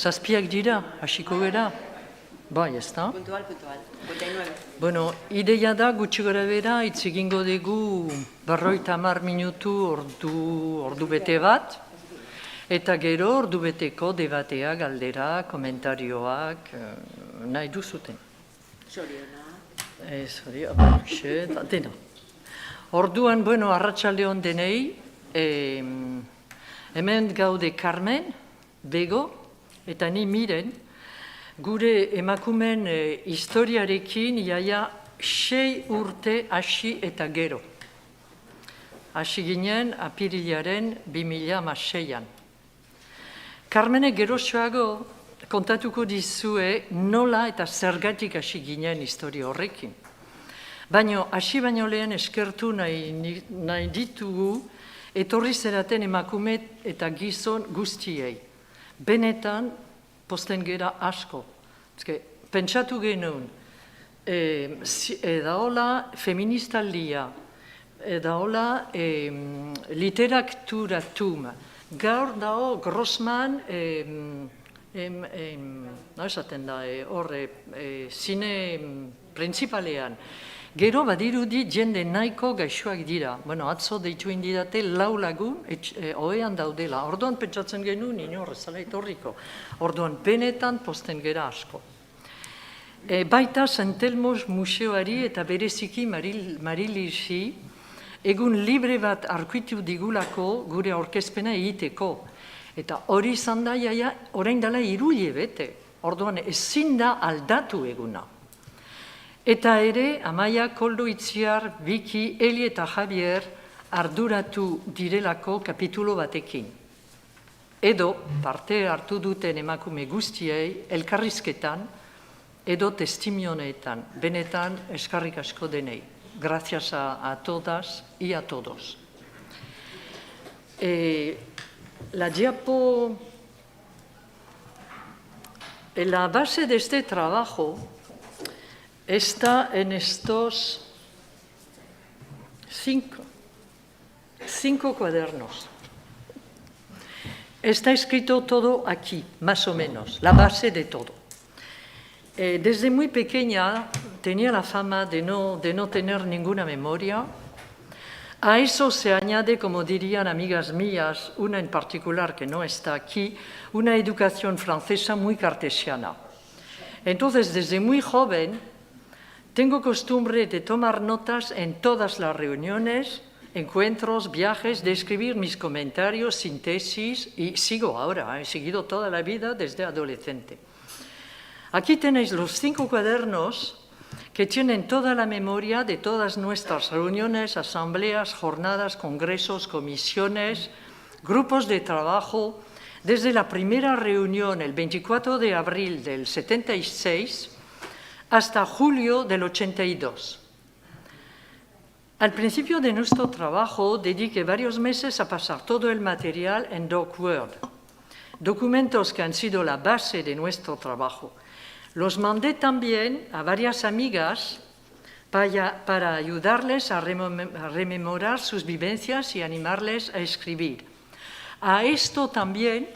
Zazpiak dira, hasiko gara. Bai, ez da? Puntual. 49. Bueno, ideia da gutxi gara bera, hitz egingo dugu 50 minutu ordu bete bat, eta gero ordu beteko debatea, galdera, komentarioak, nahi duzuten. Soriona. Zoriona, dena. Orduan, bueno, arratsalde on denei, hemen gaude Carmen, Bego, eta ni Miren, gure emakumen historiarekin jaia 6 urte hasi eta gero. Hasi ginen apirilaren 2006an. Carmenek geroxoago kontatuko dizue nola eta zergatik hasi ginen historia horrekin. Baina hasi baino lehen eskertu nahi ditugu etorri zeraten emakume eta gizon guztiei. Benetan, posten gera asko. Pentsatu genuen, edaola feministaldia, edaola literaturatum. Gaur dao Grossman, esaten da, horre, zine principalean. Gero badirudi jende nahiko gaixoak dira. Bueno, atzo deitu indidate 4 lagun ohean daudela. Orduan pentsatzen genuen inor ezala etorriko. Orduan benetan posten gera asko. Baita Santelmos museoari eta bereziki Marilisi egun libre bat aurkitu digulako gure aurkezpena egiteko. Eta hori izan da jaia orain dela 3 hilabete. Orduan ezin da aldatu eguna. Eta ere, Amaia, Koldo, Itziar, Biki, Eli eta Javier arduratu direlako kapitulo batekin. Edo, parte hartu duten emakume guztiei, elkarrizketan, edo testimioneetan, benetan eskarrik asko denei. Gracias a todas y a todos. La diapo, la base de este trabajo está en estos 5 cuadernos. Está escrito todo aquí, más o menos, la base de todo. Desde muy pequeña tenía la fama de no tener ninguna memoria. A eso se añade, como dirían amigas mías, una en particular que no está aquí, una educación francesa muy cartesiana. Entonces, desde muy joven, tengo costumbre de tomar notas en todas las reuniones, encuentros, viajes, de escribir mis comentarios, síntesis, y sigo ahora, he seguido toda la vida desde adolescente. Aquí tenéis los 5 cuadernos que tienen toda la memoria de todas nuestras reuniones, asambleas, jornadas, congresos, comisiones, grupos de trabajo, desde la primera reunión el 24 de abril del 76 hasta julio del 82. Al principio de nuestro trabajo dediqué varios meses a pasar todo el material en DocWord, documentos que han sido la base de nuestro trabajo. Los mandé también a varias amigas para ayudarles a rememorar sus vivencias y animarles a escribir. A esto también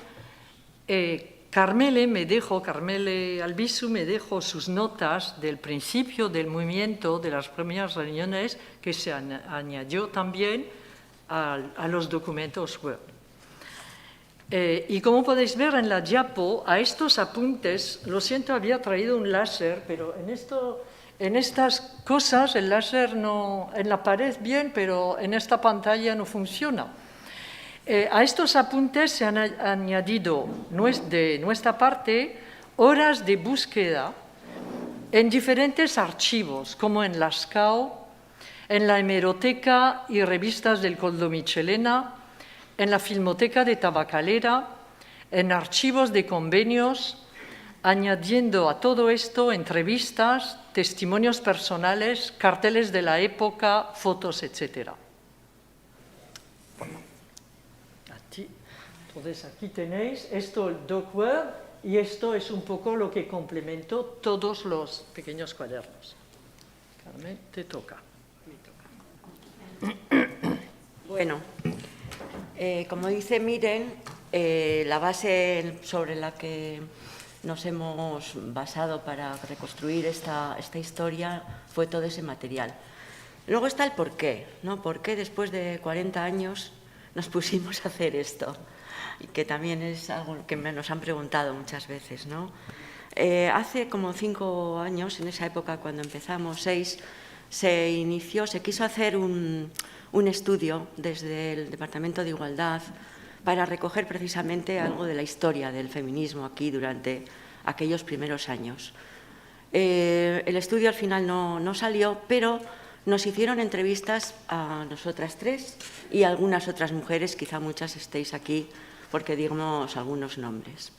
Carmele Albizu me dejó sus notas del principio del movimiento de las primeras reuniones que se añadió también a los documentos Word. Y como podéis ver en la diapo, a estos apuntes, lo siento, había traído un láser, pero en estas cosas el láser no, en la pared bien, pero en esta pantalla no funciona. A estos apuntes se han añadido de nuestra parte horas de búsqueda en diferentes archivos, como en Lascaux, en la hemeroteca y revistas del Coldo Michelena, en la Filmoteca de Tabacalera, en archivos de convenios, añadiendo a todo esto entrevistas, testimonios personales, carteles de la época, fotos, etc. Entonces aquí tenéis esto, el DocWord, y esto es un poco lo que complementó todos los pequeños cuadernos. Carmen, te toca. Bueno, como dice Miren, La base sobre la que nos hemos basado para reconstruir esta historia fue todo ese material. Luego está el porqué, ¿no? ¿Por qué después de 40 años nos pusimos a hacer esto? Y que también es algo que nos han preguntado muchas veces, ¿no? Hace como 5 años, en esa época cuando empezamos, 6, se quiso hacer un estudio desde el Departamento de Igualdad para recoger precisamente algo de la historia del feminismo aquí durante aquellos primeros años. El estudio al final no salió, pero nos hicieron entrevistas a nosotras 3 y a algunas otras mujeres, quizá muchas estéis aquí porque digamos algunos nombres.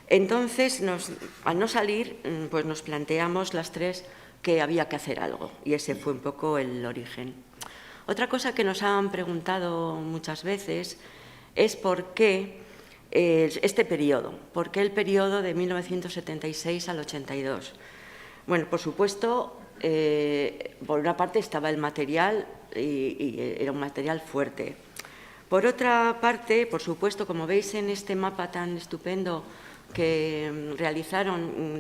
Entonces, al no salir, pues nos planteamos las 3 que había que hacer algo, y ese fue un poco el origen. Otra cosa que nos han preguntado muchas veces es por qué este periodo, por qué el periodo de 1976 al 82. Bueno, por supuesto, por una parte estaba el material y era un material fuerte. Por otra parte, por supuesto, como veis en este mapa tan estupendo que realizaron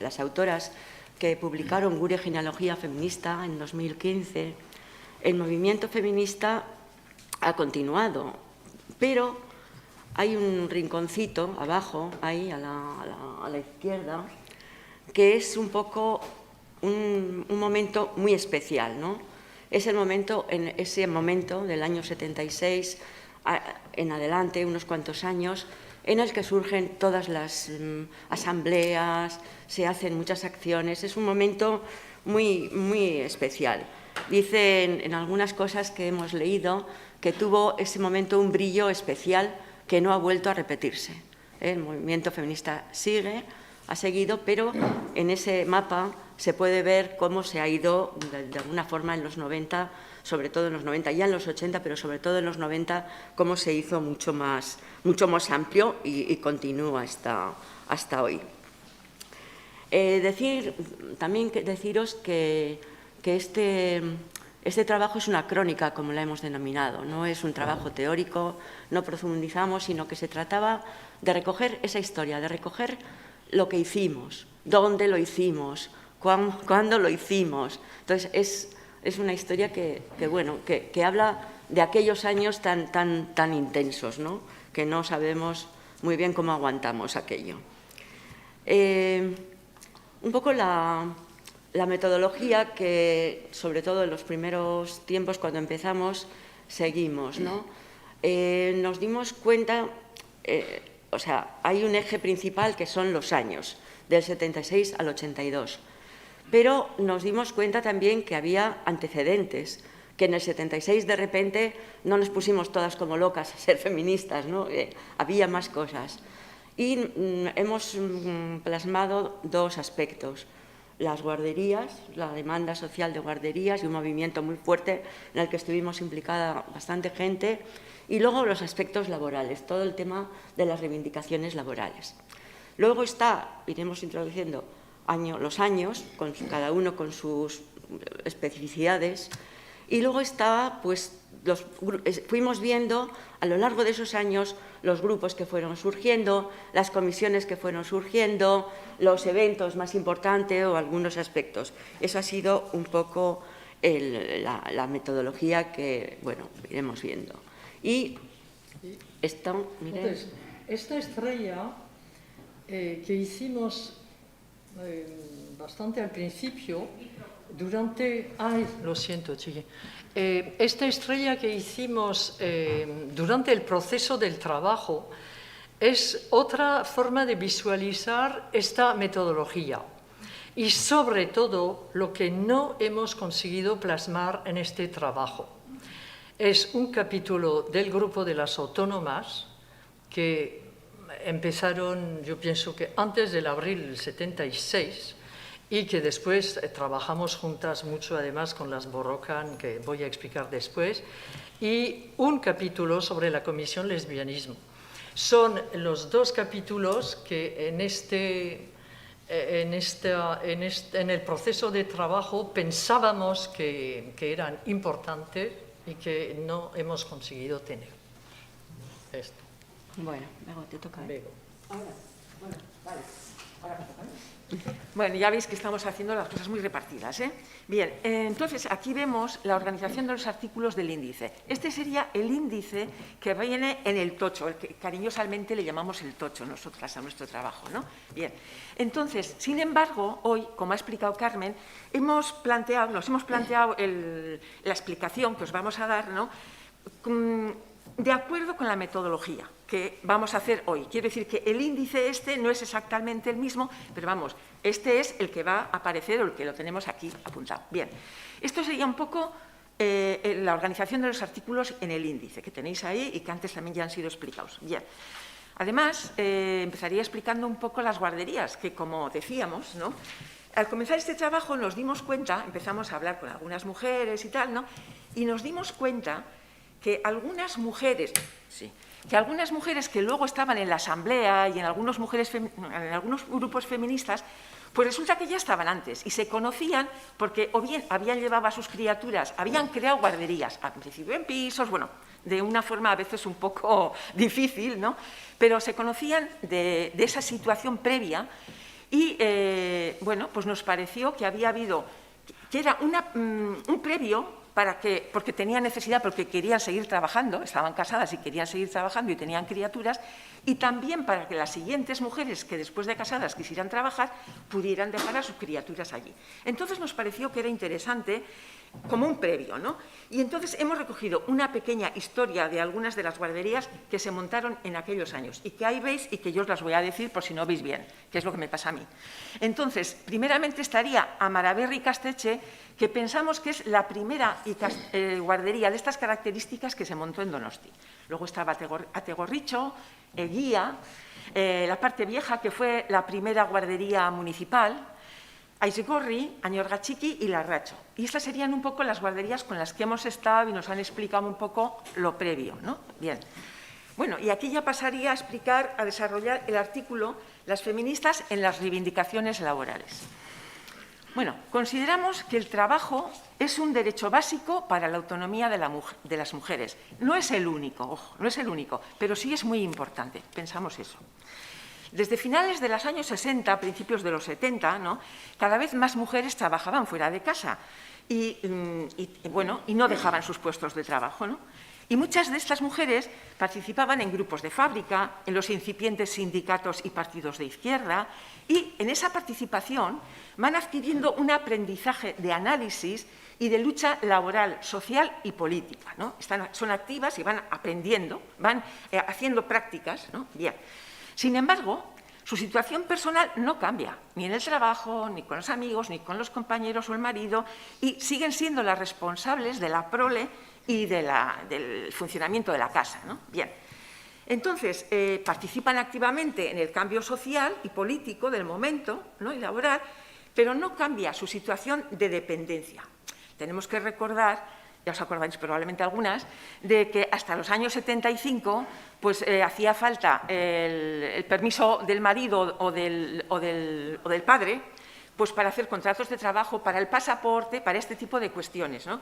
las autoras que publicaron Guria Genealogía Feminista en 2015, el movimiento feminista ha continuado, pero hay un rinconcito abajo, ahí a la izquierda, que es un poco un momento muy especial, ¿no? Es ese momento del año 76 en adelante, unos cuantos años, en el que surgen todas las asambleas, se hacen muchas acciones. Es un momento muy, muy especial. Dicen en algunas cosas que hemos leído que tuvo ese momento un brillo especial que no ha vuelto a repetirse. El movimiento feminista ha seguido, pero en ese mapa se puede ver cómo se ha ido de alguna forma en los 90, sobre todo en los 90, ya en los 80, pero sobre todo en los 90, cómo se hizo mucho más amplio y continúa hasta hoy. También deciros que este trabajo es una crónica, como la hemos denominado, no es un trabajo teórico, no profundizamos, sino que se trataba de recoger esa historia, de recoger lo que hicimos, dónde lo hicimos, cuándo lo hicimos. Entonces, es una historia que habla de aquellos años tan intensos, ¿no? Que no sabemos muy bien cómo aguantamos aquello. Un poco la metodología que, sobre todo en los primeros tiempos, cuando empezamos, seguimos, ¿no? Nos dimos cuenta, hay un eje principal que son los años, del 76 al 82. Pero nos dimos cuenta también que había antecedentes, que en el 76 de repente no nos pusimos todas como locas a ser feministas, ¿no? Había más cosas. Y hemos plasmado 2 aspectos: las guarderías, la demanda social de guarderías y un movimiento muy fuerte en el que estuvimos implicada bastante gente, y luego los aspectos laborales, todo el tema de las reivindicaciones laborales. Luego iremos introduciendo los años, cada uno con sus especificidades, y luego fuimos viendo a lo largo de esos años los grupos que fueron surgiendo, las comisiones que fueron surgiendo, los eventos más importantes o algunos aspectos. Eso ha sido un poco la metodología que, iremos viendo. Y Entonces, esta estrella que hicimos bastante al principio, lo siento, chiqui. Esta estrella que hicimos durante el proceso del trabajo es otra forma de visualizar esta metodología y, sobre todo, lo que no hemos conseguido plasmar en este trabajo. Es un capítulo del grupo de las autónomas que empezaron, yo pienso que antes del abril del 76, y que después trabajamos juntas mucho, además, con las Borrocan, que voy a explicar después, y un capítulo sobre la Comisión Lesbianismo. Son los 2 capítulos que en el proceso de trabajo pensábamos que eran importantes y que no hemos conseguido tener. esto. Bueno, luego te toca. Luego. Bueno, vale. Ahora me toca a mí. Bueno, ya veis que estamos haciendo las cosas muy repartidas, ¿eh? Bien, entonces aquí vemos la organización de los artículos del índice. Este sería el índice que viene en el tocho, el que cariñosamente le llamamos el tocho nosotras a nuestro trabajo, ¿no? Bien, entonces, sin embargo, hoy, como ha explicado Carmen, nos hemos planteado la explicación que os vamos a dar, ¿no?, de acuerdo con la metodología que vamos a hacer hoy. Quiero decir que el índice este no es exactamente el mismo, pero vamos, este es el que va a aparecer o el que lo tenemos aquí apuntado. Bien, esto sería un poco la organización de los artículos en el índice, que tenéis ahí y que antes también ya han sido explicados. Bien, además, empezaría explicando un poco las guarderías, que como decíamos, ¿no?, al comenzar este trabajo nos dimos cuenta, empezamos a hablar con algunas mujeres y tal, ¿no?, y nos dimos cuenta que algunas mujeres que luego estaban en la asamblea y en algunos grupos feministas, pues resulta que ya estaban antes y se conocían porque o bien habían llevado a sus criaturas, habían creado guarderías, al principio en pisos, bueno, de una forma a veces un poco difícil, ¿no?, pero se conocían de esa situación previa y, bueno, pues nos pareció que había habido, que era un previo porque tenían necesidad, porque querían seguir trabajando, estaban casadas y querían seguir trabajando y tenían criaturas, y también para que las siguientes mujeres que después de casadas quisieran trabajar pudieran dejar a sus criaturas allí. Entonces nos pareció que era interesante como un previo, ¿no? Y entonces hemos recogido una pequeña historia de algunas de las guarderías que se montaron en aquellos años y que ahí veis y que yo os las voy a decir por si no veis bien, que es lo que me pasa a mí. Entonces, primeramente estaría Amaraberri Casteche, que pensamos que es la primera guardería de estas características que se montó en Donosti. Luego estaba Ategorricho, Eguía, la parte vieja, que fue la primera guardería municipal, Aizgorri, Añorgatxiki y Larracho. Y estas serían un poco las guarderías con las que hemos estado y nos han explicado un poco lo previo, ¿no? Bien. Bueno, y aquí ya pasaría a desarrollar el artículo Las feministas en las reivindicaciones laborales. Bueno, consideramos que el trabajo es un derecho básico para la autonomía de las mujeres. No es el único, ojo, no es el único, pero sí es muy importante, pensamos eso. Desde finales de los años 60, principios de los 70, ¿no?, cada vez más mujeres trabajaban fuera de casa y no dejaban sus puestos de trabajo, ¿no? Y muchas de estas mujeres participaban en grupos de fábrica, en los incipientes sindicatos y partidos de izquierda, y en esa participación van adquiriendo un aprendizaje de análisis y de lucha laboral, social y política, ¿no? Son activas y van aprendiendo, van haciendo prácticas, ¿no? Bien. Sin embargo, su situación personal no cambia, ni en el trabajo, ni con los amigos, ni con los compañeros o el marido, y siguen siendo las responsables de la prole y del funcionamiento de la casa, ¿no? Bien. Entonces, participan activamente en el cambio social y político del momento, ¿no?, y laboral, pero no cambia su situación de dependencia. Tenemos que recordar, ya os acordáis probablemente algunas, de que hasta los años 75 pues, hacía falta el permiso del marido o del padre pues, para hacer contratos de trabajo, para el pasaporte, para este tipo de cuestiones, ¿no?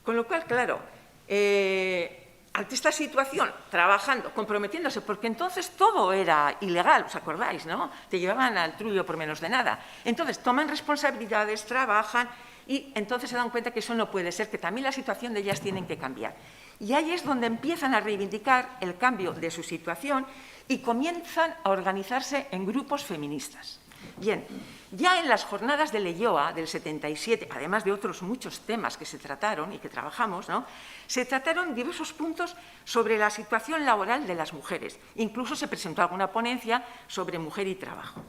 Con lo cual, claro, ante esta situación, trabajando, comprometiéndose, porque entonces todo era ilegal, ¿os acordáis, no? Te llevaban al trullo por menos de nada. Entonces, toman responsabilidades, trabajan y entonces se dan cuenta que eso no puede ser, que también la situación de ellas tienen que cambiar. Y ahí es donde empiezan a reivindicar el cambio de su situación y comienzan a organizarse en grupos feministas. Bien, ya en las jornadas de Leioa del 77, además de otros muchos temas que se trataron y que trabajamos, ¿no?, se trataron diversos puntos sobre la situación laboral de las mujeres. Incluso se presentó alguna ponencia sobre mujer y trabajo.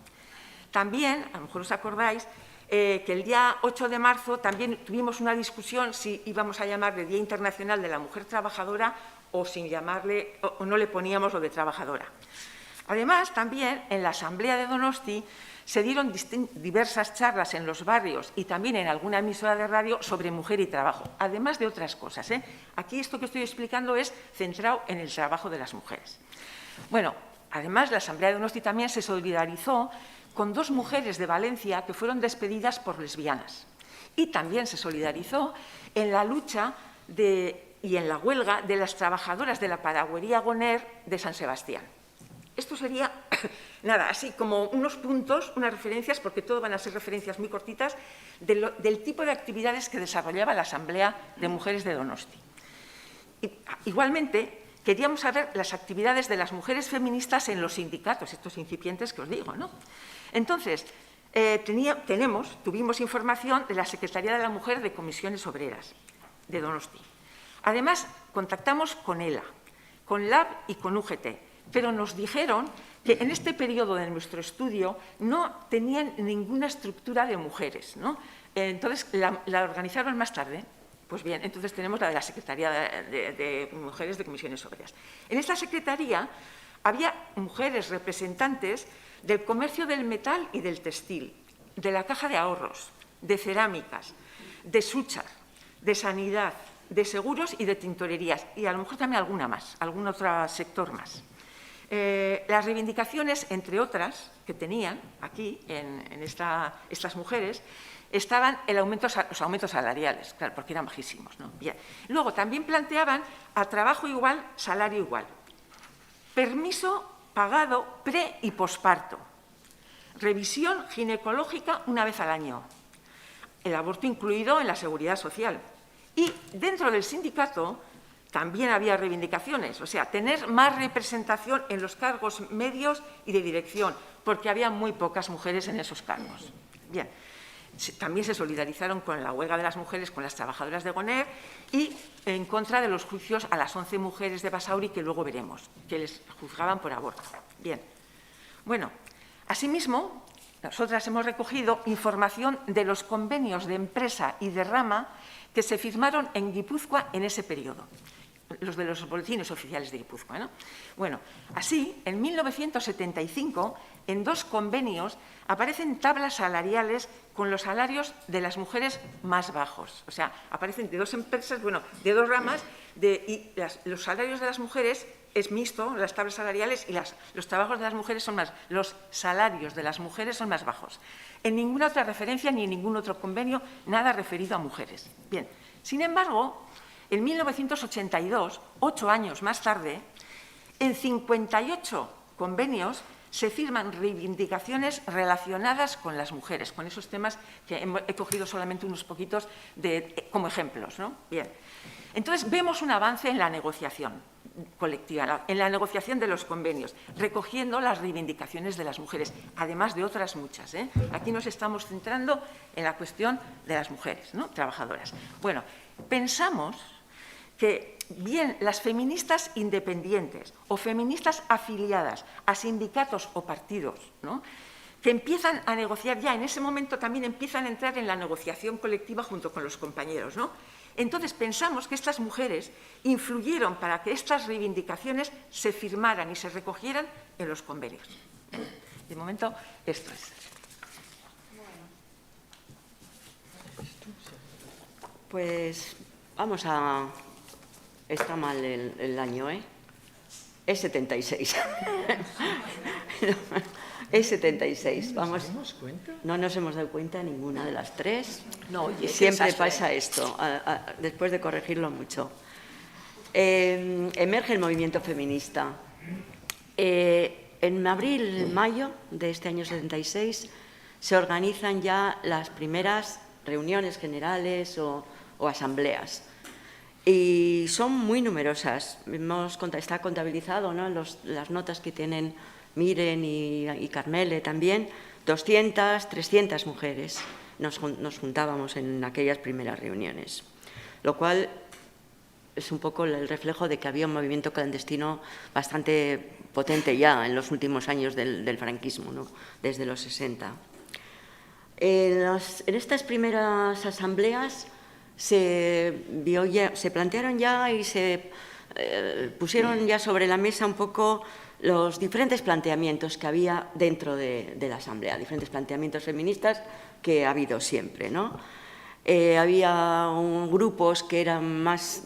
También, a lo mejor os acordáis, que el día 8 de marzo también tuvimos una discusión si íbamos a llamarle Día Internacional de la Mujer Trabajadora o sin llamarle, o no le poníamos lo de trabajadora. Además, también en la Asamblea de Donosti se dieron diversas charlas en los barrios y también en alguna emisora de radio sobre mujer y trabajo, además de otras cosas, ¿eh? Aquí esto que estoy explicando es centrado en el trabajo de las mujeres. Bueno, además la Asamblea de Donosti también se solidarizó con 2 mujeres de Valencia que fueron despedidas por lesbianas y también se solidarizó en la lucha de y en la huelga de las trabajadoras de la paraguería Goner de San Sebastián. Esto sería, nada, así como unos puntos, unas referencias, porque todo van a ser referencias muy cortitas, del tipo de actividades que desarrollaba la Asamblea de Mujeres de Donosti. Igualmente, queríamos saber las actividades de las mujeres feministas en los sindicatos, estos incipientes que os digo, ¿no? Entonces, tuvimos información de la Secretaría de la Mujer de Comisiones Obreras de Donosti. Además, contactamos con ELA, con LAB y con UGT, pero nos dijeron que en este periodo de nuestro estudio no tenían ninguna estructura de mujeres, ¿no? Entonces, la organizaron más tarde. Pues bien, entonces tenemos la de la Secretaría de Mujeres de Comisiones Obreras. En esta secretaría había mujeres representantes del comercio del metal y del textil, de la caja de ahorros, de cerámicas, de Suchar, de sanidad, de seguros y de tintorerías, y a lo mejor también alguna más, algún otro sector más. Las reivindicaciones, entre otras, que tenían aquí, en estas mujeres, estaban los aumentos salariales, claro, porque eran bajísimos, ¿no? Bien. Luego, también planteaban a trabajo igual, salario igual. Permiso pagado pre- y posparto. Revisión ginecológica una vez al año. El aborto incluido en la seguridad social. Y dentro del sindicato también había reivindicaciones, o sea, tener más representación en los cargos medios y de dirección, porque había muy pocas mujeres en esos cargos. Bien. También se solidarizaron con la huelga de las mujeres, con las trabajadoras de Goner y en contra de los juicios a las 11 mujeres de Basauri, que luego veremos, que les juzgaban por aborto. Bien. Bueno, asimismo, nosotras hemos recogido información de los convenios de empresa y de rama que se firmaron en Guipúzcoa en ese periodo, los de los boletines oficiales de Guipúzcoa, ¿no? Bueno, así, en 1975, en 2 convenios aparecen tablas salariales con los salarios de las mujeres más bajos. O sea, aparecen de 2 empresas, bueno, de 2 ramas, y los salarios de las mujeres es mixto, las tablas salariales, y los trabajos de las mujeres son más, los salarios de las mujeres son más bajos. En ninguna otra referencia ni en ningún otro convenio nada referido a mujeres. Bien, sin embargo, en 1982, 8 años más tarde, en 58 convenios se firman reivindicaciones relacionadas con las mujeres, con esos temas que he cogido solamente unos poquitos como ejemplos, ¿no? Bien. Entonces, vemos un avance en la negociación colectiva, en la negociación de los convenios, recogiendo las reivindicaciones de las mujeres, además de otras muchas, ¿eh? Aquí nos estamos centrando en la cuestión de las mujeres, ¿no? Trabajadoras. Bueno, pensamos que bien las feministas independientes o feministas afiliadas a sindicatos o partidos, ¿no?, que empiezan a negociar ya, en ese momento también empiezan a entrar en la negociación colectiva junto con los compañeros, ¿no? Entonces pensamos que estas mujeres influyeron para que estas reivindicaciones se firmaran y se recogieran en los convenios. De momento, esto es. Pues vamos a... Está mal el año, ¿eh? Es 76. Es 76. Vamos. ¿Nos dimos cuenta? No nos hemos dado cuenta ninguna de las 3. No, y siempre pasa esto, después de corregirlo mucho. Emerge el movimiento feminista. En abril, mayo de este año 76 se organizan ya las primeras reuniones generales o asambleas. Y son muy numerosas. Está contabilizado, ¿no?, en las notas que tienen Miren y Carmele también, 200, 300 mujeres nos juntábamos en aquellas primeras reuniones, lo cual es un poco el reflejo de que había un movimiento clandestino bastante potente ya en los últimos años del franquismo, ¿no?, desde los 60. En estas primeras asambleas se plantearon ya y se pusieron ya sobre la mesa un poco los diferentes planteamientos que había dentro de la Asamblea, diferentes planteamientos feministas que ha habido siempre, ¿no? Había grupos que eran más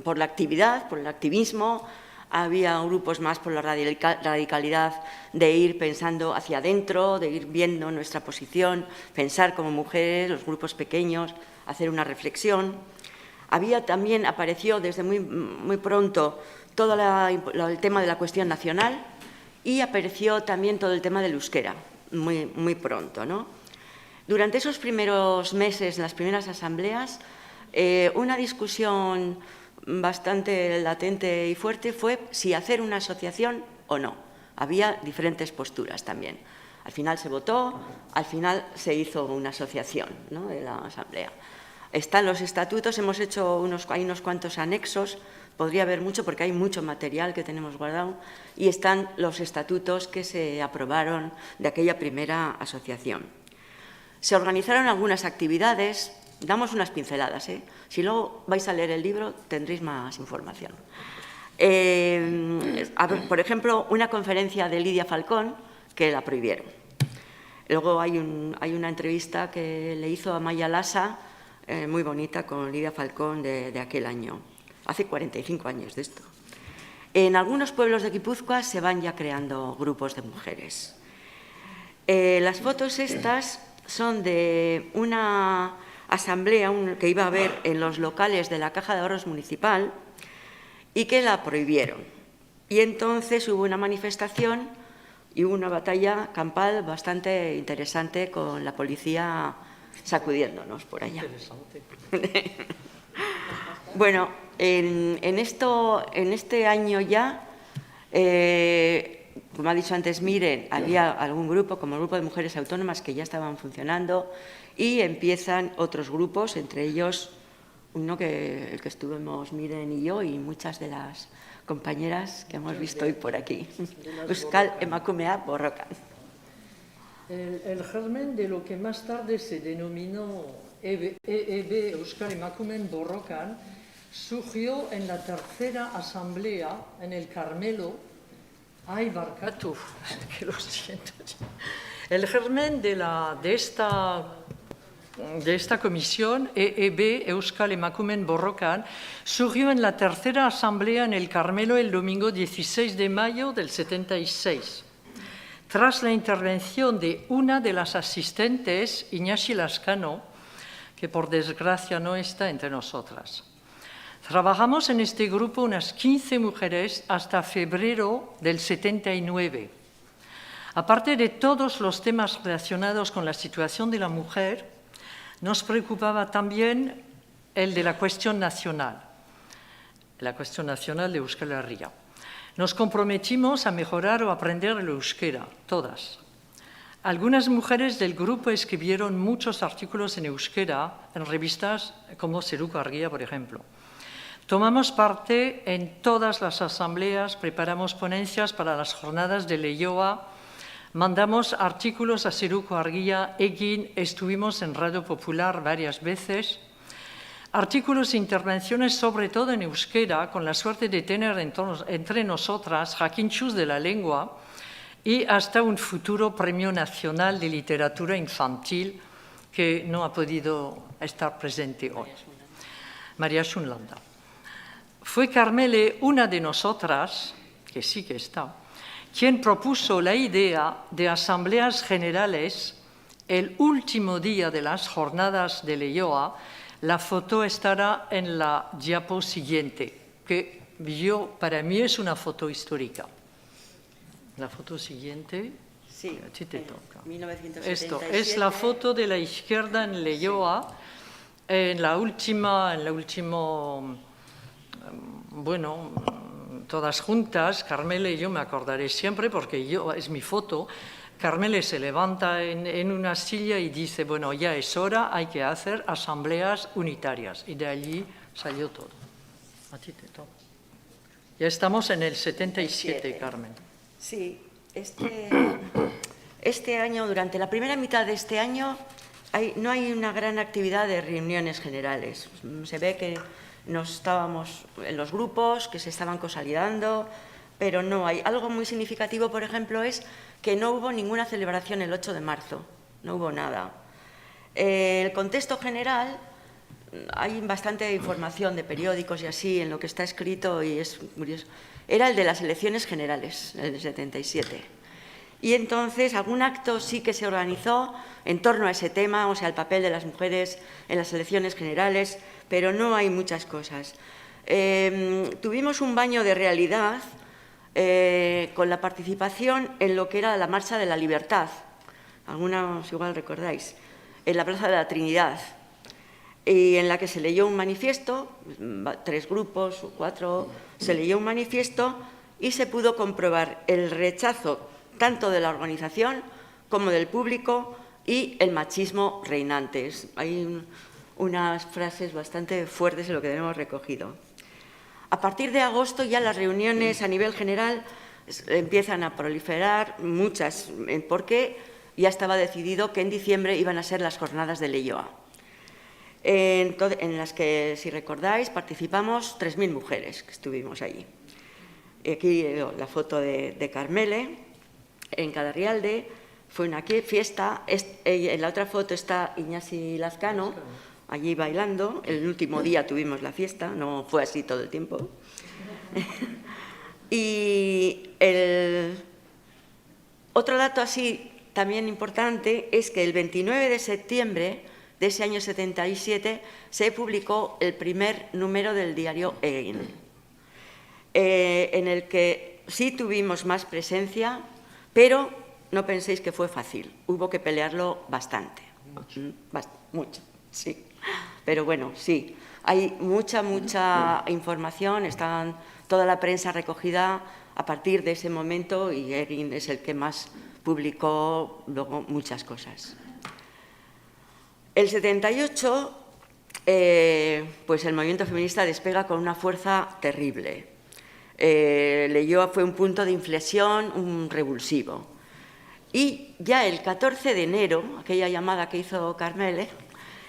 por la actividad, por el activismo, había grupos más por la radicalidad de ir pensando hacia adentro, de ir viendo nuestra posición, pensar como mujeres, los grupos pequeños, hacer una reflexión. Apareció desde muy pronto todo el tema de la cuestión nacional y apareció también todo el tema del euskera, muy pronto, ¿no? Durante esos primeros meses, las primeras asambleas, una discusión bastante latente y fuerte fue si hacer una asociación o no. Había diferentes posturas también. Al final se votó, al final se hizo una asociación, ¿no?, de la asamblea. Están los estatutos, hay unos cuantos anexos, podría haber mucho porque hay mucho material que tenemos guardado, y están los estatutos que se aprobaron de aquella primera asociación. Se organizaron algunas actividades, damos unas pinceladas, ¿eh? Si luego vais a leer el libro tendréis más información. Por ejemplo, una conferencia de Lidia Falcón que la prohibieron. Luego hay una entrevista que le hizo a Maya Lasa, muy bonita, con Lidia Falcón de aquel año, hace 45 años de esto. En algunos pueblos de Guipúzcoa se van ya creando grupos de mujeres. Las fotos estas son de una asamblea que iba a haber en los locales de la Caja de Ahorros Municipal y que la prohibieron. Y entonces hubo una manifestación y hubo una batalla campal bastante interesante con la policía sacudiéndonos por allá. Bueno, en este año ya, como ha dicho antes Miren, había algún grupo, como el Grupo de Mujeres Autónomas, que ya estaban funcionando, y empiezan otros grupos, entre ellos el que estuvimos Miren y yo, y muchas de las compañeras que hemos visto hoy por aquí. Euskal Emakumea Borrokan. El germen de lo que más tarde se denominó EEB, Euskal Emakumeen Borrokan, surgió en la tercera asamblea en el Carmelo. Ay, Barkatu, que lo siento. El germen de esta comisión, EEB, Euskal Emakumeen Borrokan, surgió en la tercera asamblea en el Carmelo el domingo 16 de mayo del 76. Tras la intervención de una de las asistentes, Iñaxi Lascano, que por desgracia no está entre nosotras. Trabajamos en este grupo unas 15 mujeres hasta febrero del 79. Aparte de todos los temas relacionados con la situación de la mujer, nos preocupaba también el de la cuestión nacional de Euskal Herria. Nos comprometimos a mejorar o aprender el euskera, todas. Algunas mujeres del grupo escribieron muchos artículos en euskera en revistas como Zeruko Argia, por ejemplo. Tomamos parte en todas las asambleas, preparamos ponencias para las jornadas de Leioa, mandamos artículos a Zeruko Argia, Egin, estuvimos en Radio Popular varias veces. Artículos e intervenciones, sobre todo en euskera, con la suerte de tener entre nosotras jakinchus de la lengua y hasta un futuro Premio Nacional de Literatura Infantil que no ha podido estar presente hoy. María Schunlanda. Fue Carmele, una de nosotras, que sí que está, quien propuso la idea de asambleas generales el último día de las jornadas de Leioa. La foto estará en la diapo siguiente, que para mí es una foto histórica. La foto siguiente, sí, a ti te toca. 1977. Esto es la foto de la izquierda en Leioa, sí. Bueno, todas juntas, Carmele y yo me acordaré siempre porque es mi foto. Carmele se levanta en una silla y dice, bueno, ya es hora, hay que hacer asambleas unitarias. Y de allí salió todo. A ti te toca. Ya estamos en el 77, Carmen. Sí, este año, durante la primera mitad de este año, no hay una gran actividad de reuniones generales. Se ve que nos estábamos en los grupos, que se estaban consolidando, pero no hay. Algo muy significativo, por ejemplo, es que no hubo ninguna celebración el 8 de marzo, no hubo nada. El contexto general, hay bastante información de periódicos y así en lo que está escrito y es curioso. Era el de las elecciones generales, el de 77. Y entonces algún acto sí que se organizó en torno a ese tema, o sea, el papel de las mujeres en las elecciones generales, pero no hay muchas cosas. Tuvimos un baño de realidad con la participación en lo que era la Marcha de la Libertad, algunos igual recordáis, en la Plaza de la Trinidad, y en la que se leyó un manifiesto, 3 grupos o 4, se leyó un manifiesto y se pudo comprobar el rechazo tanto de la organización como del público y el machismo reinante. Hay unas frases bastante fuertes en lo que tenemos recogido. A partir de agosto ya las reuniones a nivel general empiezan a proliferar, muchas, porque ya estaba decidido que en diciembre iban a ser las jornadas de Leioa, en las que, si recordáis, participamos 3.000 mujeres que estuvimos allí. Aquí la foto de Carmele, en Cadarrialde, fue una fiesta. En la otra foto está Iñasi Lazcano, allí bailando. El último día tuvimos la fiesta, no fue así todo el tiempo. Y otro dato así también importante es que el 29 de septiembre de ese año 77 se publicó el primer número del diario Egin, en el que sí tuvimos más presencia, pero no penséis que fue fácil, hubo que pelearlo bastante. Mucho, sí. Pero bueno, sí, hay mucha información, está toda la prensa recogida a partir de ese momento y Egin es el que más publicó luego muchas cosas. El 78, pues el movimiento feminista despega con una fuerza terrible. Leioa fue un punto de inflexión, un revulsivo. Y ya el 14 de enero, aquella llamada que hizo Carmele,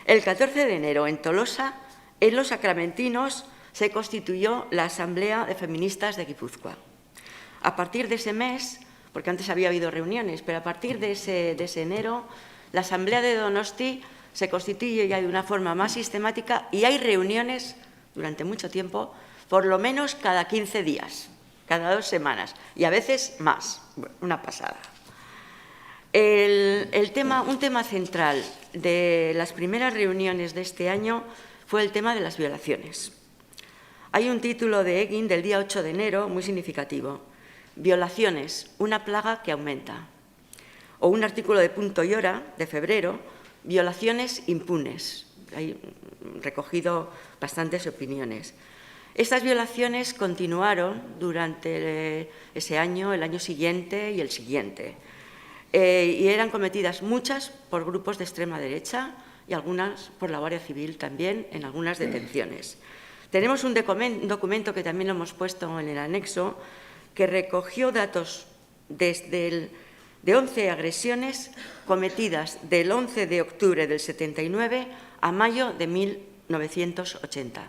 el 14 de enero en Tolosa, en Los Sacramentinos, se constituyó la Asamblea de Feministas de Guipúzcoa. A partir de ese mes, porque antes había habido reuniones, pero a partir de ese enero, la Asamblea de Donosti se constituye ya de una forma más sistemática y hay reuniones durante mucho tiempo, por lo menos cada 15 días, cada 2 semanas, y a veces más, una pasada. Un tema central de las primeras reuniones de este año fue el tema de las violaciones. Hay un título de Egin del día 8 de enero muy significativo: Violaciones, una plaga que aumenta. O un artículo de Punto y Hora de febrero: Violaciones impunes. Hay recogido bastantes opiniones. Estas violaciones continuaron durante ese año, el año siguiente y el siguiente. Y eran cometidas muchas por grupos de extrema derecha y algunas por la Guardia Civil también en algunas detenciones. Tenemos un documento que también lo hemos puesto en el anexo, que recogió datos de 11 agresiones cometidas del 11 de octubre del 79 a mayo de 1980.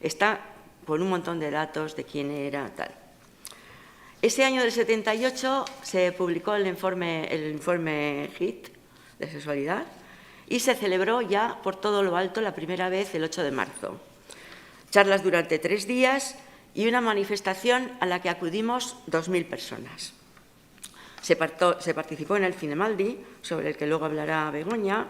Está con un montón de datos de quién era tal. Ese año del 78 se publicó el informe HIT de sexualidad y se celebró ya por todo lo alto la primera vez el 8 de marzo. Charlas durante 3 días y una manifestación a la que acudimos 2.000 personas. Se participó en el Cinemaldi, sobre el que luego hablará Begoña.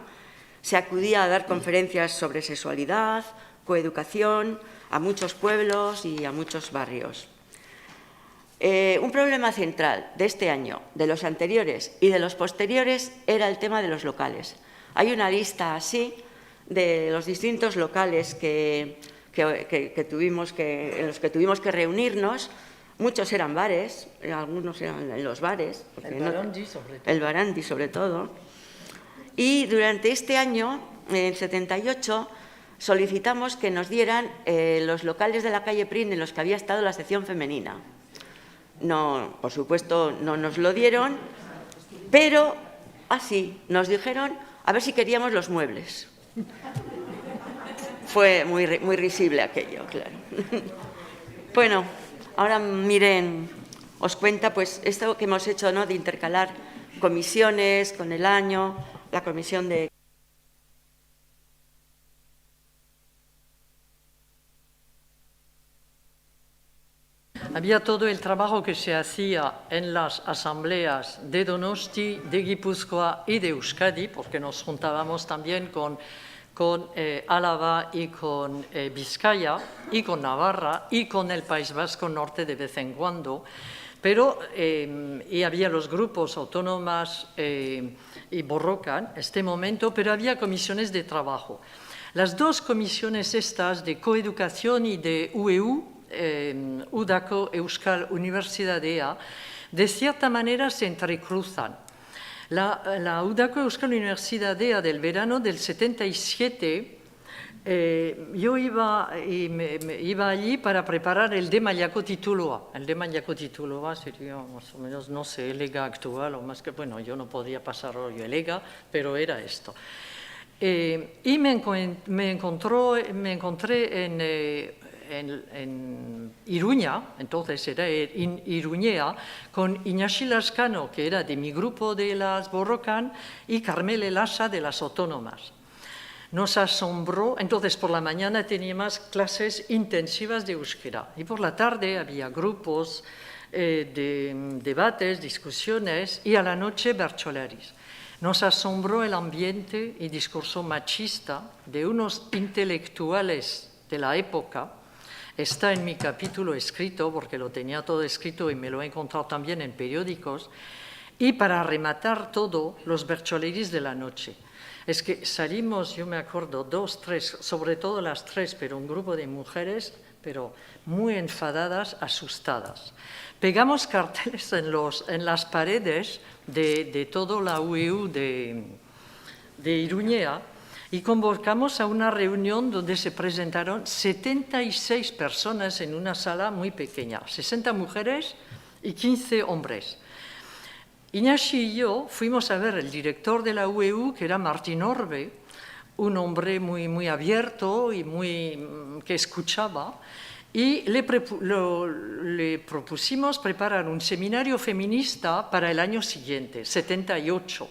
Se acudía a dar conferencias sobre sexualidad, coeducación, a muchos pueblos y a muchos barrios. Un problema central de este año, de los anteriores y de los posteriores, era el tema de los locales. Hay una lista así de los distintos locales en los que tuvimos que reunirnos. Muchos eran bares, algunos eran en los bares. El Barandi sobre todo. Y durante este año, en el 78, solicitamos que nos dieran los locales de la calle Prin en los que había estado la sección femenina. No, por supuesto, no nos lo dieron, pero así nos dijeron a ver si queríamos los muebles. Fue muy risible aquello, claro. Bueno, ahora miren, os cuenta pues esto que hemos hecho, ¿no?, de intercalar comisiones con el año, la comisión de... Había todo el trabajo que se hacía en las asambleas de Donosti, de Guipúzcoa y de Euskadi, porque nos juntábamos también con Álava y con Vizcaya y con Navarra y con el País Vasco Norte de vez en cuando, pero y había los grupos autónomas y Borrocan en este momento, pero había comisiones de trabajo. Las dos comisiones estas de coeducación y de UEU, Udako Euskal Unibertsitatea, de cierta manera se entrecruzan. La Udako Euskal Unibertsitatea del verano del 77, yo iba allí para preparar el de Mailako Tituloa. El de Mailako Tituloa sería más o menos, no sé, el EGA actual, o más que, bueno, yo no podía pasar rollo el EGA, pero era esto. Y me encontré en Iruña, entonces era en Iruñea, con Iñaki Lascano, que era de mi grupo de las Borrocan, y Carmele Lasa de las Autónomas. Nos asombró, entonces por la mañana teníamos clases intensivas de euskera y por la tarde había grupos de debates, discusiones y a la noche bertsolaris. Nos asombró el ambiente y discurso machista de unos intelectuales de la época. Está en mi capítulo escrito, porque lo tenía todo escrito y me lo he encontrado también en periódicos. Y para rematar todo, los bertsolaris de la noche. Es que salimos, yo me acuerdo, 2, 3, sobre todo las 3, pero un grupo de mujeres, pero muy enfadadas, asustadas. Pegamos carteles en las paredes de toda la UEU de Iruñea y convocamos a una reunión donde se presentaron 76 personas en una sala muy pequeña, 60 mujeres y 15 hombres. Iñaki y yo fuimos a ver el director de la UEU, que era Martín Orbe, un hombre muy abierto y que escuchaba, y le propusimos preparar un seminario feminista para el año siguiente, 78.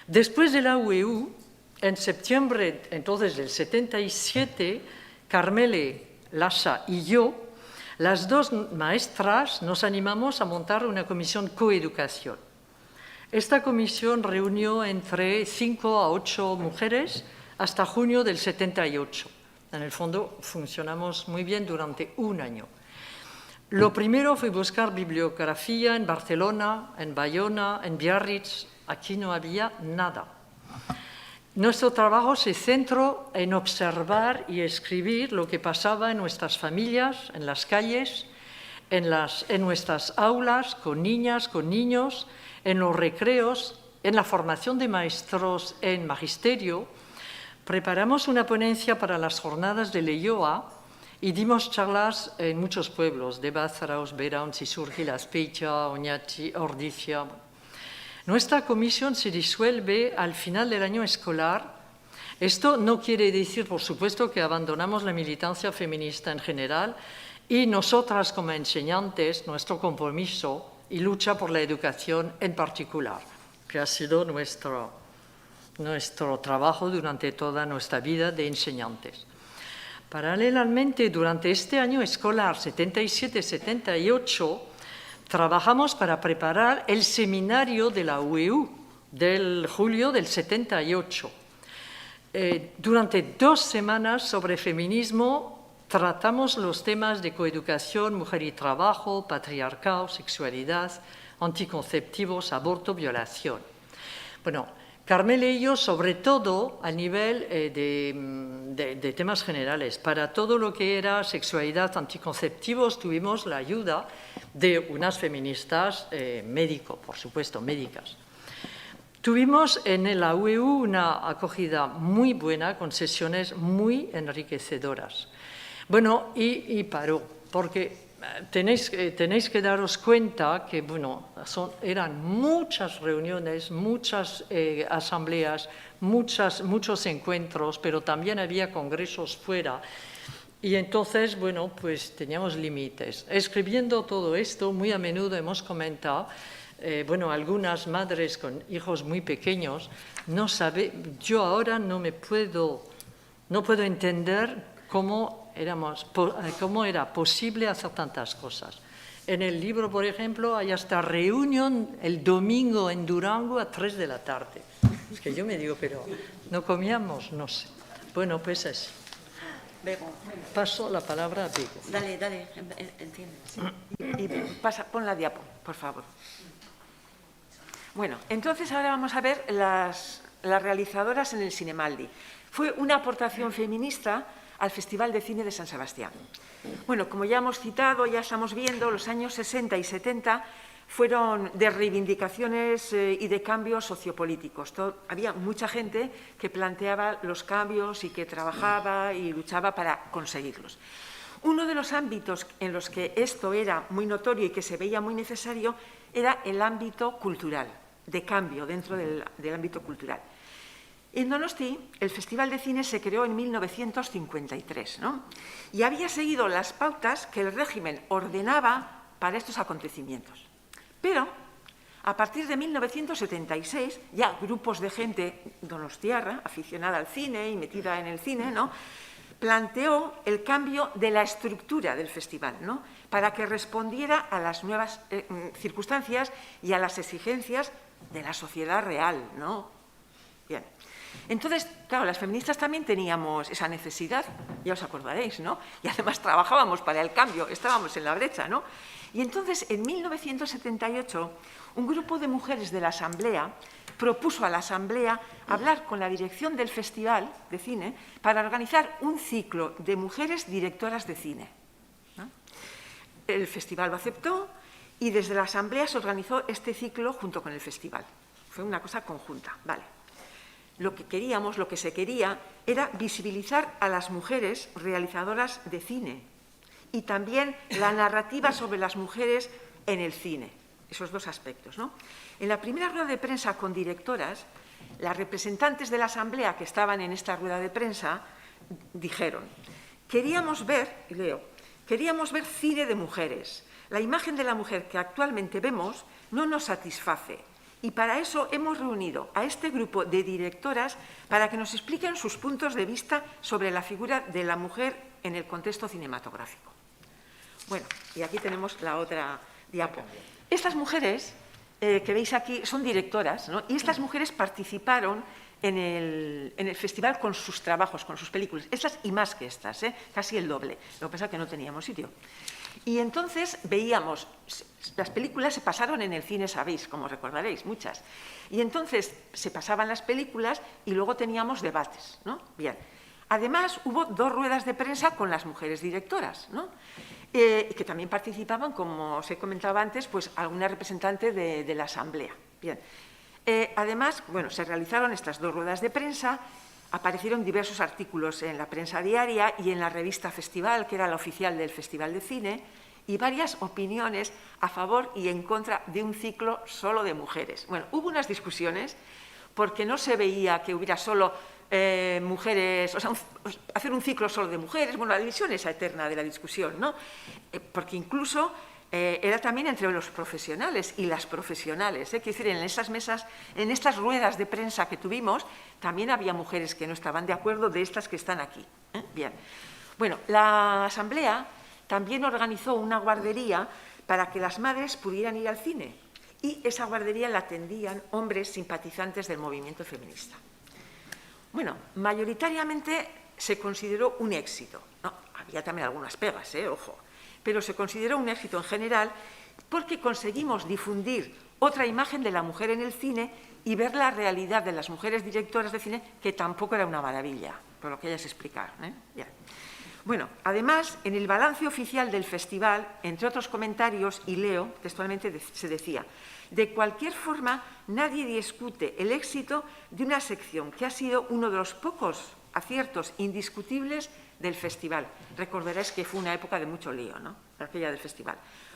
Después de la UEU, en septiembre entonces del 77, Carmele Lasa y yo, las dos maestras, nos animamos a montar una comisión coeducación. Esta comisión reunió entre 5 a 8 mujeres hasta junio del 78. En el fondo funcionamos muy bien durante un año. Lo primero fue buscar bibliografía en Barcelona, en Bayona, en Biarritz. Aquí no había nada. Nuestro trabajo se centró en observar y escribir lo que pasaba en nuestras familias, en las calles, en nuestras aulas, con niñas, con niños, en los recreos, en la formación de maestros en magisterio. Preparamos una ponencia para las jornadas de Leioa y dimos charlas en muchos pueblos, de Bázaraos, Beraun, Sisurgil, Azpeitia, Oñati, Ordizia. Nuestra comisión se disuelve al final del año escolar. Esto no quiere decir, por supuesto, que abandonamos la militancia feminista en general y nosotras como enseñantes, nuestro compromiso y lucha por la educación en particular, que ha sido nuestro trabajo durante toda nuestra vida de enseñantes. Paralelamente, durante este año escolar 77-78, trabajamos para preparar el seminario de la UEU del julio del 78. Durante 2 semanas sobre feminismo tratamos los temas de coeducación, mujer y trabajo, patriarcado, sexualidad, anticonceptivos, aborto, violación. Bueno, Carmele y yo, sobre todo a nivel de temas generales, para todo lo que era sexualidad, anticonceptivos, tuvimos la ayuda de unas feministas médicos, por supuesto, médicas. Tuvimos en la UEU una acogida muy buena, con sesiones muy enriquecedoras. Bueno, y paró, porque tenéis que daros cuenta que, bueno, eran muchas reuniones, muchas asambleas, muchos encuentros, pero también había congresos fuera. Y entonces, bueno, pues teníamos límites. Escribiendo todo esto, muy a menudo hemos comentado, bueno, algunas madres con hijos muy pequeños, yo ahora no puedo entender cómo cómo era posible hacer tantas cosas. En el libro, por ejemplo, hay hasta reunión el domingo en Durango a 3 de la tarde. Es que yo me digo, pero ¿no comíamos? No sé. Bueno, pues es. Bego. Paso la palabra a Bego. Dale, entiende. Sí. Y pon la diapo, por favor. Bueno, entonces ahora vamos a ver las realizadoras en el Cinemaldi. Fue una aportación feminista al Festival de Cine de San Sebastián. Bueno, como ya hemos citado, ya estamos viendo, los años 60 y 70 fueron de reivindicaciones y de cambios sociopolíticos. Había mucha gente que planteaba los cambios y que trabajaba y luchaba para conseguirlos. Uno de los ámbitos en los que esto era muy notorio y que se veía muy necesario era el ámbito cultural, de cambio dentro del ámbito cultural. En Donosti, el Festival de Cine se creó en 1953, ¿no? Y había seguido las pautas que el régimen ordenaba para estos acontecimientos. Pero, a partir de 1976, ya grupos de gente donostiarra, aficionada al cine y metida en el cine, ¿no?, planteó el cambio de la estructura del festival, ¿no?, para que respondiera a las nuevas circunstancias y a las exigencias de la sociedad real, ¿no? Bien. Entonces, claro, las feministas también teníamos esa necesidad, ya os acordaréis, ¿no? Y además trabajábamos para el cambio, estábamos en la brecha, ¿no? Y entonces, en 1978, un grupo de mujeres de la Asamblea propuso a la Asamblea hablar con la dirección del Festival de Cine para organizar un ciclo de mujeres directoras de cine, ¿no? El festival lo aceptó y desde la Asamblea se organizó este ciclo junto con el festival. Fue una cosa conjunta, ¿vale? Lo que se quería era visibilizar a las mujeres realizadoras de cine y también la narrativa sobre las mujeres en el cine, esos dos aspectos, ¿no? En la primera rueda de prensa con directoras, las representantes de la Asamblea que estaban en esta rueda de prensa dijeron: queríamos ver cine de mujeres. La imagen de la mujer que actualmente vemos no nos satisface. Y para eso hemos reunido a este grupo de directoras para que nos expliquen sus puntos de vista sobre la figura de la mujer en el contexto cinematográfico. Bueno, y aquí tenemos la otra diapo. Estas mujeres que veis aquí son directoras, ¿no? Y estas mujeres participaron en el festival con sus trabajos, con sus películas. Estas y más que estas, casi el doble. Lo que pasa es que no teníamos sitio. Y entonces veíamos, las películas se pasaron en el cine, sabéis, como recordaréis, muchas. Y entonces se pasaban las películas y luego teníamos debates, ¿no? Bien. Además, hubo 2 ruedas de prensa con las mujeres directoras, ¿no? Que también participaban, como os he comentado antes, pues alguna representante de la Asamblea. Bien. Además, bueno, se realizaron estas 2 ruedas de prensa. Aparecieron diversos artículos en la prensa diaria y en la revista Festival, que era la oficial del Festival de Cine, y varias opiniones a favor y en contra de un ciclo solo de mujeres. Bueno, hubo unas discusiones porque no se veía que hubiera solo mujeres, o sea, hacer un ciclo solo de mujeres. Bueno, la división esa eterna de la discusión, ¿no? Porque incluso era también entre los profesionales y las profesionales. Quiero decir, en esas mesas, en estas ruedas de prensa que tuvimos, también había mujeres que no estaban de acuerdo de estas que están aquí. Bien. Bueno, la Asamblea también organizó una guardería para que las madres pudieran ir al cine. Y esa guardería la atendían hombres simpatizantes del movimiento feminista. Bueno, mayoritariamente se consideró un éxito, ¿no? Había también algunas pegas, ojo. Pero se consideró un éxito en general porque conseguimos difundir otra imagen de la mujer en el cine y ver la realidad de las mujeres directoras de cine, que tampoco era una maravilla, por lo que ellas explicaron. Bien. Bueno, además, en el balance oficial del festival, entre otros comentarios, y leo textualmente, se decía: de cualquier forma, nadie discute el éxito de una sección que ha sido uno de los pocos aciertos indiscutibles del festival. Recordaréis que fue una época de mucho lío, ¿no?, aquella del festival.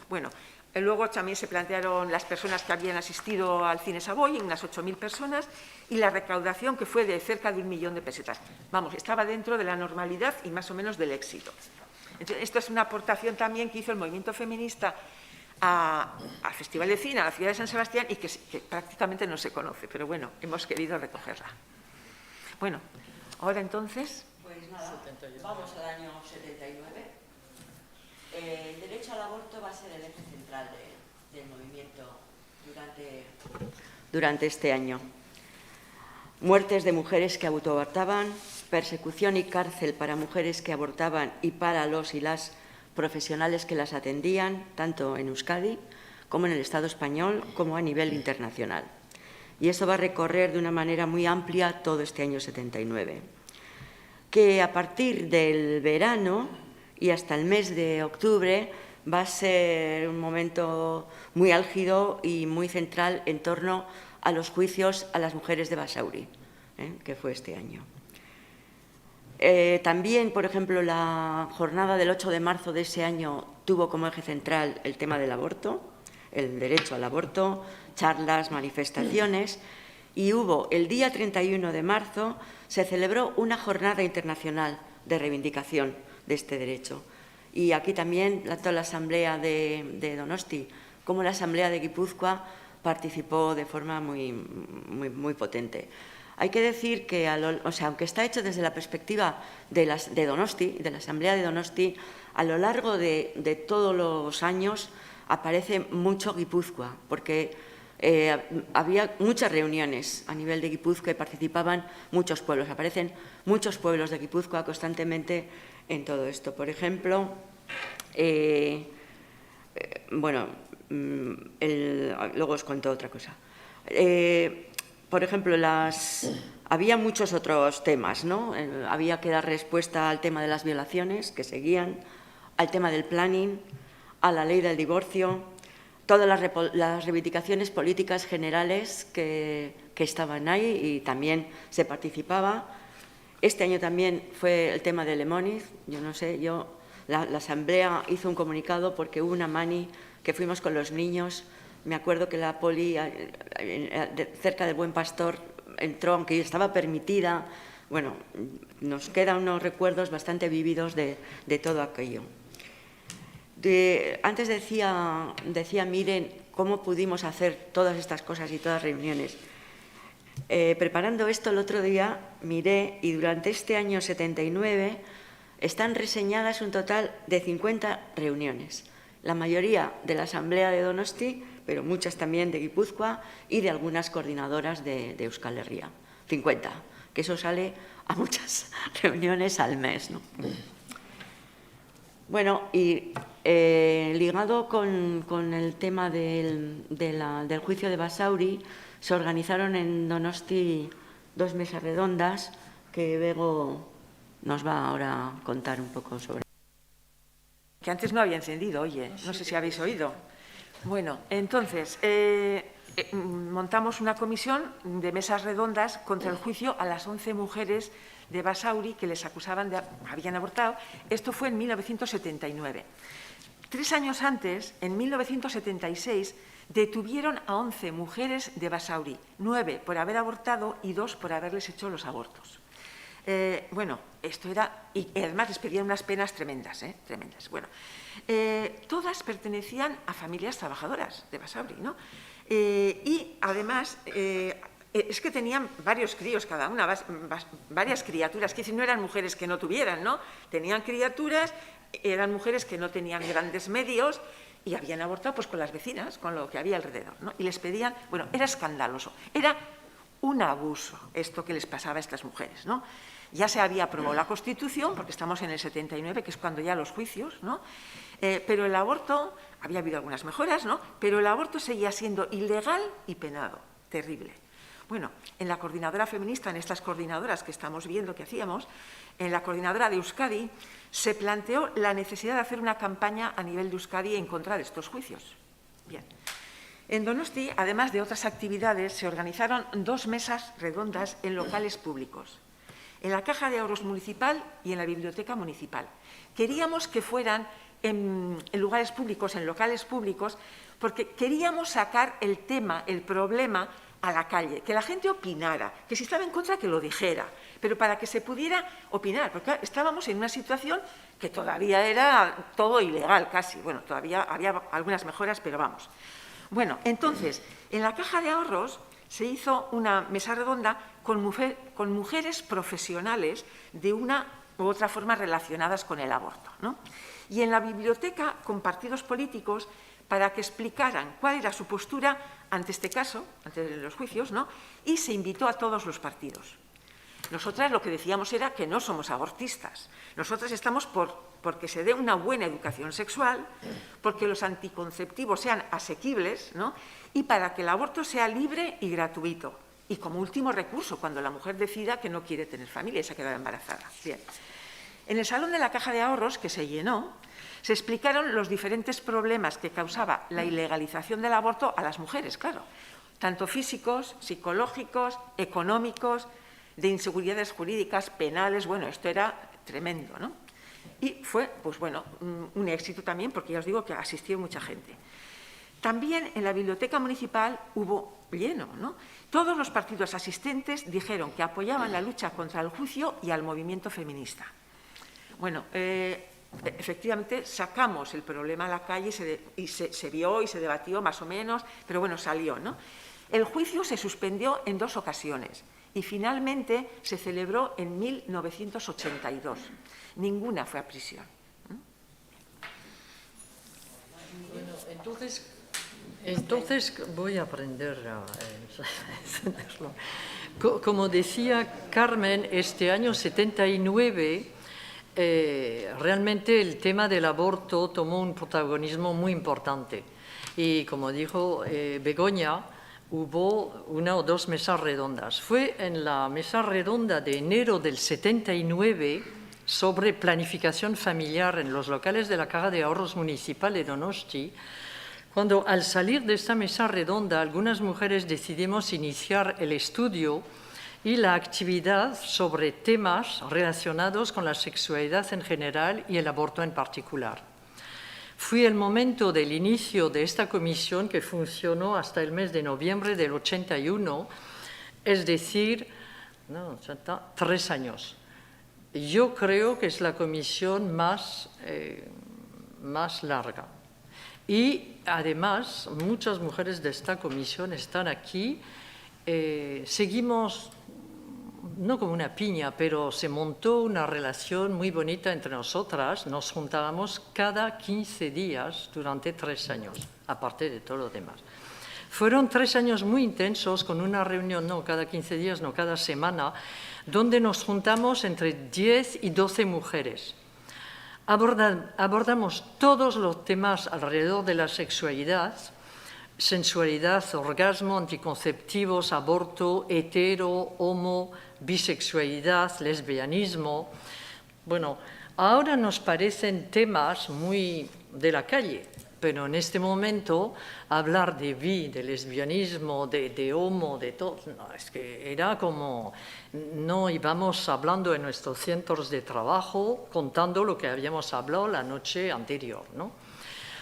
Bueno, luego también se plantearon las personas que habían asistido al Cine Savoy, unas 8.000 personas, y la recaudación, que fue de cerca de 1 millón de pesetas. Vamos, estaba dentro de la normalidad y más o menos del éxito. Entonces, esto es una aportación también que hizo el movimiento feminista al Festival de Cine, a la ciudad de San Sebastián, y que prácticamente no se conoce, pero bueno, hemos querido recogerla. Bueno, ahora entonces... Pues Pues nada, vamos al año 79. El derecho al aborto va a ser el eje central del movimiento durante este año. Muertes de mujeres que autoabortaban, persecución y cárcel para mujeres que abortaban y para los y las profesionales que las atendían, tanto en Euskadi como en el Estado español, como a nivel internacional. Y eso va a recorrer de una manera muy amplia todo este año 79. Que a partir del verano y hasta el mes de octubre va a ser un momento muy álgido y muy central en torno a los juicios a las mujeres de Basauri, que fue este año. También, por ejemplo, la jornada del 8 de marzo de ese año tuvo como eje central el tema del aborto, el derecho al aborto, charlas, manifestaciones, y hubo el día 31 de marzo se celebró una jornada internacional de reivindicación de este derecho. Y aquí también tanto la Asamblea de Donosti como la Asamblea de Guipúzcoa participó de forma muy potente. Hay que decir que, aunque está hecho desde la perspectiva de Donosti, de la Asamblea de Donosti, a lo largo de todos los años aparece mucho Guipúzcoa, porque había muchas reuniones a nivel de Guipúzcoa y participaban muchos pueblos. Aparecen muchos pueblos de Guipúzcoa constantemente en todo esto. Por ejemplo, luego os cuento otra cosa. Por ejemplo, había muchos otros temas, ¿no? Había que dar respuesta al tema de las violaciones que seguían, al tema del planning, a la ley del divorcio, todas las reivindicaciones políticas generales que estaban ahí y también se participaba. Este año también fue el tema de Lemoniz. Yo no sé, la Asamblea hizo un comunicado porque hubo una mani que fuimos con los niños. Me acuerdo que la poli cerca del Buen Pastor entró, aunque estaba permitida. Bueno, nos quedan unos recuerdos bastante vívidos de todo aquello. Antes decía Miren cómo pudimos hacer todas estas cosas y todas las reuniones. Preparando esto el otro día miré y durante este año 79 están reseñadas un total de 50 reuniones. La mayoría de la Asamblea de Donosti, pero muchas también de Guipúzcoa y de algunas coordinadoras de Euskal Herria. 50, que eso sale a muchas reuniones al mes, ¿no? Bueno, y ligado con el tema del juicio de Basauri, se organizaron en Donosti 2 mesas redondas que Bego nos va ahora a contar un poco sobre. Que antes no había encendido, oye, no sé si habéis oído. Bueno, entonces, montamos una comisión de mesas redondas contra el juicio a las 11 mujeres de Basauri que les acusaban de habían abortado. Esto fue en 1979. 3 años antes, en 1976, detuvieron a 11 mujeres de Basauri, 9 por haber abortado y 2 por haberles hecho los abortos. Bueno, esto era, y además les pedían unas penas tremendas, tremendas. Bueno, todas pertenecían a familias trabajadoras de Basauri, ¿no? Y además es que tenían varios críos cada una, varias criaturas, que no eran mujeres que no tuvieran, ¿no? Tenían criaturas, eran mujeres que no tenían grandes medios y habían abortado pues con las vecinas, con lo que había alrededor, ¿no? Y les pedían, bueno, era escandaloso, era un abuso esto que les pasaba a estas mujeres, ¿no? Ya se había aprobado la Constitución, porque estamos en el 79, que es cuando ya los juicios, ¿no? Pero el aborto, había habido algunas mejoras, ¿no? Pero el aborto seguía siendo ilegal y penado, terrible. Bueno, en la coordinadora feminista, en estas coordinadoras que estamos viendo que hacíamos, en la coordinadora de Euskadi, se planteó la necesidad de hacer una campaña a nivel de Euskadi en contra de estos juicios. Bien. En Donosti, además de otras actividades, se organizaron 2 mesas redondas en locales públicos, en la Caja de Ahorros Municipal y en la Biblioteca Municipal. Queríamos que fueran en lugares públicos, en locales públicos, porque queríamos sacar el tema, el problema, a la calle, que la gente opinara, que si estaba en contra que lo dijera, pero para que se pudiera opinar, porque estábamos en una situación que todavía era todo ilegal casi, bueno, todavía había algunas mejoras, pero vamos. Bueno, entonces, en la Caja de Ahorros se hizo una mesa redonda con mujeres profesionales de una u otras formas relacionadas con el aborto, ¿no? Y en la biblioteca, con partidos políticos, para que explicaran cuál era su postura ante este caso, ante los juicios, ¿no? Y se invitó a todos los partidos. Nosotras lo que decíamos era que no somos abortistas. Nosotras estamos porque se dé una buena educación sexual, porque los anticonceptivos sean asequibles, ¿no? Y para que el aborto sea libre y gratuito. Y como último recurso, cuando la mujer decida que no quiere tener familia y se ha quedado embarazada. Bien. En el Salón de la Caja de Ahorros, que se llenó, se explicaron los diferentes problemas que causaba la ilegalización del aborto a las mujeres, claro, tanto físicos, psicológicos, económicos, de inseguridades jurídicas, penales. Bueno, esto era tremendo, ¿no? Y fue, pues bueno, un éxito también, porque ya os digo que asistió mucha gente. También en la biblioteca municipal hubo lleno, ¿no? Todos los partidos asistentes dijeron que apoyaban la lucha contra el juicio y al movimiento feminista. Bueno, efectivamente sacamos el problema a la calle y se vio y se debatió más o menos, pero bueno, salió, ¿no? El juicio se suspendió en 2 ocasiones y finalmente se celebró en 1982. Ninguna fue a prisión. Bueno, entonces voy a aprender a encenderlo. Como decía Carmen, este año 79 realmente el tema del aborto tomó un protagonismo muy importante. Y como dijo Begoña, hubo 1 o 2 mesas redondas. Fue en la mesa redonda de enero del 79 sobre planificación familiar en los locales de la Caja de Ahorros Municipal de Donosti, cuando al salir de esta mesa redonda algunas mujeres decidimos iniciar el estudio y la actividad sobre temas relacionados con la sexualidad en general y el aborto en particular. Fue el momento del inicio de esta comisión que funcionó hasta el mes de noviembre del 81, es decir, 3 años. Yo creo que es la comisión más larga. Y además, muchas mujeres de esta comisión están aquí. Seguimos, no como una piña, pero se montó una relación muy bonita entre nosotras. Nos juntábamos cada 15 días durante 3 años, aparte de todo lo demás. Fueron 3 años muy intensos, con una reunión, no cada 15 días, no cada semana, donde nos juntamos entre 10 y 12 mujeres. Abordamos todos los temas alrededor de la sexualidad, sensualidad, orgasmo, anticonceptivos, aborto, hetero, homo, bisexualidad, lesbianismo. Bueno, ahora nos parecen temas muy de la calle, pero en este momento hablar de bi, de lesbianismo, de homo, de todo, no, es que era como, no íbamos hablando en nuestros centros de trabajo, contando lo que habíamos hablado la noche anterior, ¿no?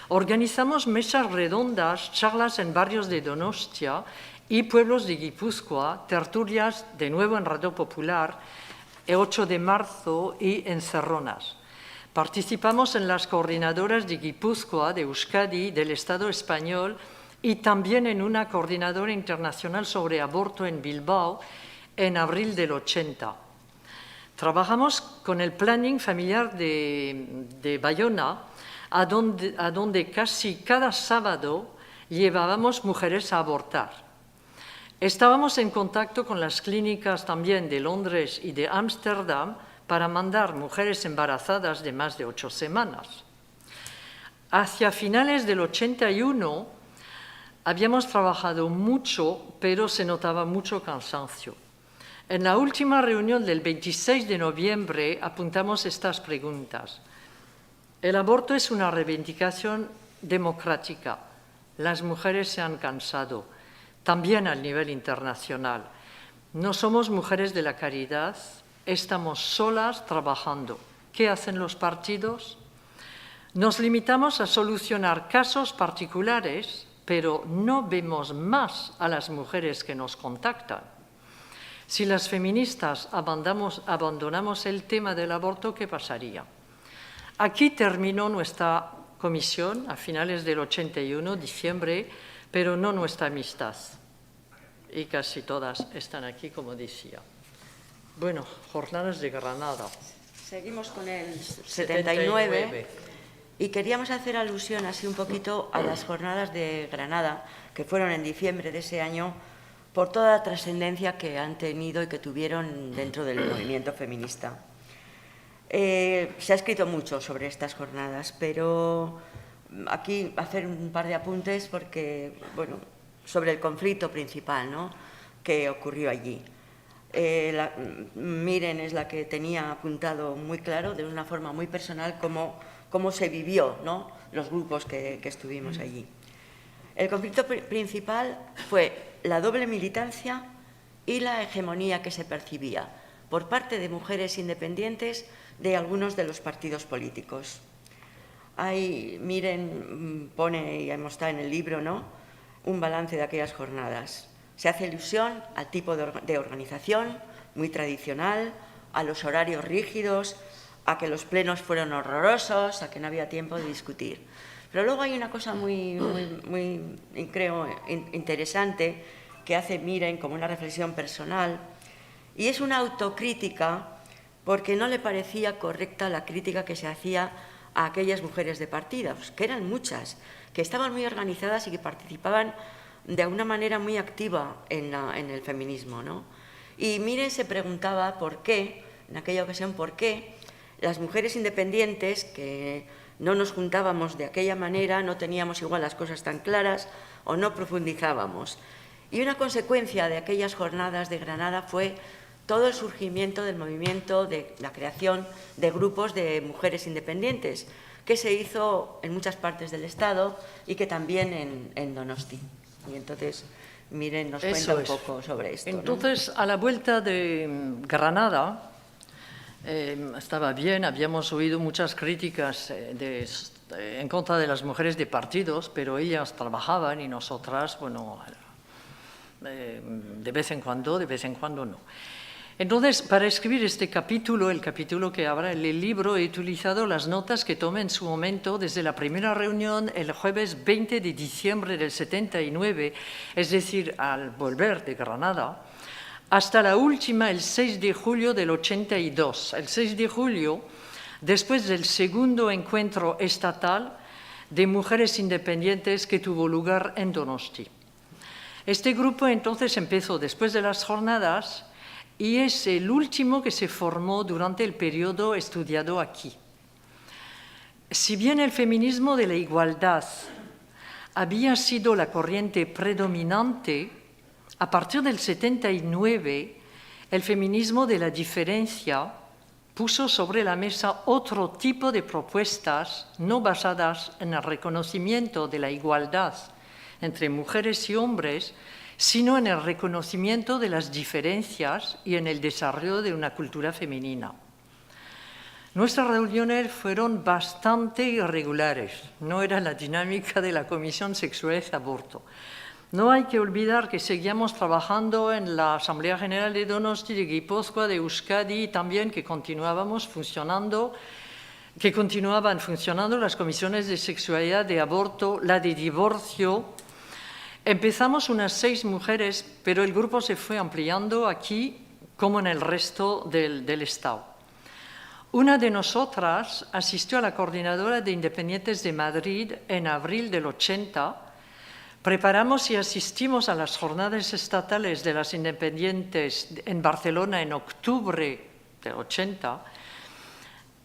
Organizamos mesas redondas, charlas en barrios de Donostia y pueblos de Guipúzcoa, tertulias de nuevo en Radio Popular, el 8 de marzo y en Cerronas. Participamos en las coordinadoras de Guipúzcoa, de Euskadi, del Estado español y también en una coordinadora internacional sobre aborto en Bilbao en abril del 80. Trabajamos con el planning familiar de Bayona, a donde casi cada sábado llevábamos mujeres a abortar. Estábamos en contacto con las clínicas también de Londres y de Ámsterdam para mandar mujeres embarazadas de más de 8 semanas. Hacia finales del 81 habíamos trabajado mucho, pero se notaba mucho cansancio. En la última reunión del 26 de noviembre apuntamos estas preguntas. El aborto es una reivindicación democrática. Las mujeres se han cansado, también a nivel internacional. No somos mujeres de la caridad, estamos solas trabajando. ¿Qué hacen los partidos? Nos limitamos a solucionar casos particulares, pero no vemos más a las mujeres que nos contactan. Si las feministas abandonamos el tema del aborto, ¿qué pasaría? Aquí terminó nuestra comisión a finales del 81, diciembre, pero no nuestra amistad. Y casi todas están aquí, como decía. Bueno, jornadas de Granada. Seguimos con el 79 y queríamos hacer alusión así un poquito a las jornadas de Granada, que fueron en diciembre de ese año, por toda la trascendencia que han tenido y que tuvieron dentro del movimiento feminista. Se ha escrito mucho sobre estas jornadas, pero aquí hacer un par de apuntes porque, bueno, sobre el conflicto principal, ¿no?, que ocurrió allí. Miren es la que tenía apuntado muy claro, de una forma muy personal, cómo se vivió, ¿no?, los grupos que estuvimos allí. El conflicto principal fue la doble militancia y la hegemonía que se percibía por parte de mujeres independientes de algunos de los partidos políticos. Ahí, Miren pone, y está en el libro, ¿no?, un balance de aquellas jornadas. Se hace alusión al tipo de organización muy tradicional, a los horarios rígidos, a que los plenos fueron horrorosos, a que no había tiempo de discutir. Pero luego hay una cosa muy creo, interesante que hace Miren como una reflexión personal, y es una autocrítica porque no le parecía correcta la crítica que se hacía a aquellas mujeres de partidos, que eran muchas, que estaban muy organizadas y que participaban de una manera muy activa en el feminismo, ¿no? Y Miren se preguntaba por qué, en aquella ocasión, por qué las mujeres independientes, que no nos juntábamos de aquella manera, no teníamos igual las cosas tan claras o no profundizábamos. Y una consecuencia de aquellas jornadas de Granada fue todo el surgimiento del movimiento de la creación de grupos de mujeres independientes, que se hizo en muchas partes del Estado y que también en Donosti. Y entonces, Miren, nos cuenta un poco sobre esto, Entonces, ¿no?, a la vuelta de Granada, estaba bien, habíamos oído muchas críticas en contra de las mujeres de partidos, pero ellas trabajaban y nosotras, bueno, de vez en cuando no. Entonces, para escribir este capítulo, el capítulo que habrá en el libro, he utilizado las notas que tomé en su momento desde la primera reunión el jueves 20 de diciembre del 79, es decir, al volver de Granada, hasta la última, el 6 de julio del 82. El 6 de julio, después del segundo encuentro estatal de mujeres independientes que tuvo lugar en Donosti. Este grupo entonces empezó después de las jornadas y es el último que se formó durante el periodo estudiado aquí. Si bien el feminismo de la igualdad había sido la corriente predominante, a partir del 79, el feminismo de la diferencia puso sobre la mesa otro tipo de propuestas no basadas en el reconocimiento de la igualdad entre mujeres y hombres, sino en el reconocimiento de las diferencias y en el desarrollo de una cultura femenina. Nuestras reuniones fueron bastante irregulares, no era la dinámica de la Comisión Sexualidad y Aborto. No hay que olvidar que seguíamos trabajando en la Asamblea General de Donosti, de Guipúzcoa, de Euskadi, y también que continuaban funcionando las comisiones de sexualidad, de aborto, la de divorcio. Empezamos unas 6 mujeres, pero el grupo se fue ampliando aquí como en el resto del Estado. Una de nosotras asistió a la coordinadora de Independientes de Madrid en abril del 80. Preparamos y asistimos a las jornadas estatales de las Independientes en Barcelona en octubre del 80.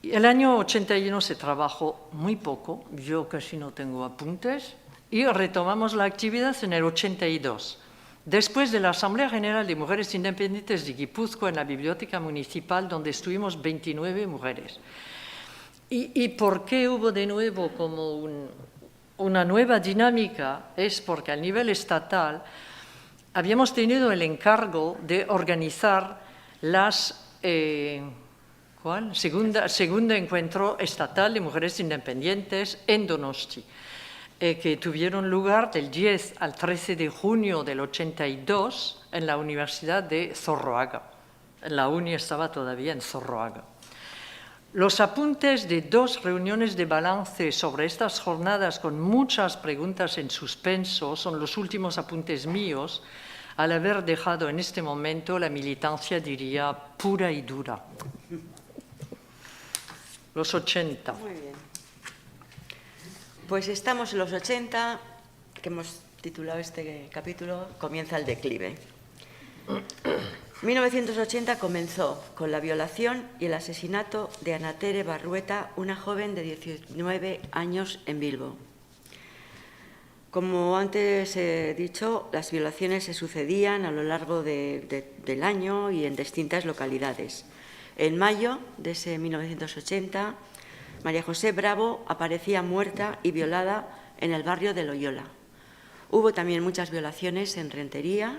El año 81 se trabajó muy poco, yo casi no tengo apuntes, y retomamos la actividad en el 82. Después de la Asamblea General de Mujeres Independientes de Guipúzcoa en la Biblioteca Municipal, donde estuvimos 29 mujeres. ¿Y por qué hubo de nuevo como una nueva dinámica? Es porque a nivel estatal habíamos tenido el encargo de organizar las segundo encuentro estatal de mujeres independientes en Donosti, que tuvieron lugar del 10 al 13 de junio del 82 en la Universidad de Zorroaga. La uni estaba todavía en Zorroaga. Los apuntes de 2 reuniones de balance sobre estas jornadas con muchas preguntas en suspenso son los últimos apuntes míos, al haber dejado en este momento la militancia, diría, pura y dura. los 80. Muy bien. Pues estamos en los 80, que hemos titulado este capítulo, Comienza el declive. 1980 comenzó con la violación y el asesinato de Ana Tere Barrueta, una joven de 19 años en Bilbo. Como antes he dicho, las violaciones se sucedían a lo largo del año y en distintas localidades. En mayo de ese 1980, María José Bravo aparecía muerta y violada en el barrio de Loyola. Hubo también muchas violaciones en Rentería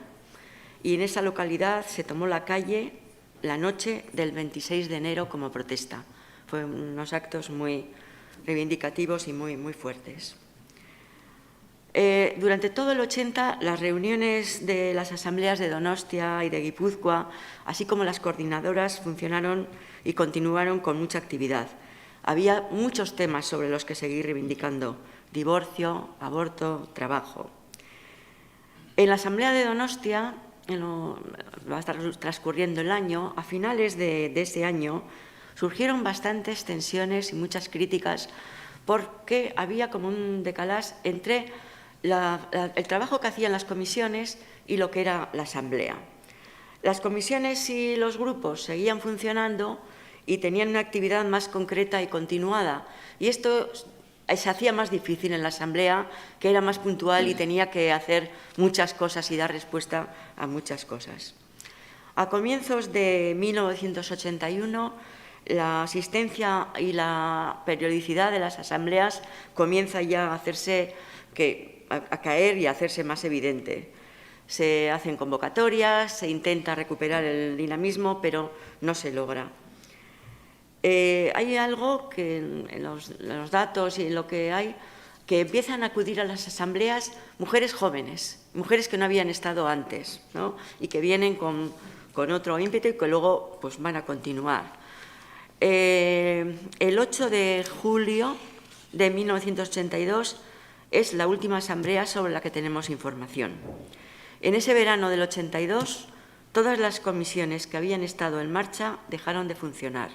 y en esa localidad se tomó la calle la noche del 26 de enero como protesta. Fueron unos actos muy reivindicativos y muy fuertes. Durante todo el 80, las reuniones de las asambleas de Donostia y de Guipúzcoa, así como las coordinadoras, funcionaron y continuaron con mucha actividad. Había muchos temas sobre los que seguir reivindicando: divorcio, aborto, trabajo. En la asamblea de Donostia, va a estar transcurriendo el año, a finales de ese año surgieron bastantes tensiones y muchas críticas porque había como un decalage entre el trabajo que hacían las comisiones y lo que era la asamblea. Las comisiones y los grupos seguían funcionando y tenían una actividad más concreta y continuada, y esto se hacía más difícil en la asamblea, que era más puntual y tenía que hacer muchas cosas y dar respuesta a muchas cosas. A comienzos de 1981, la asistencia y la periodicidad de las asambleas comienza ya a caer y a hacerse más evidente. Se hacen convocatorias, se intenta recuperar el dinamismo, pero no se logra. Hay algo que en los datos y en lo que hay, que empiezan a acudir a las asambleas mujeres jóvenes, mujeres que no habían estado antes, ¿no? Y que vienen con otro ímpetu y que luego pues, van a continuar. El 8 de julio de 1982 es la última asamblea sobre la que tenemos información. En ese verano del 82, todas las comisiones que habían estado en marcha dejaron de funcionar.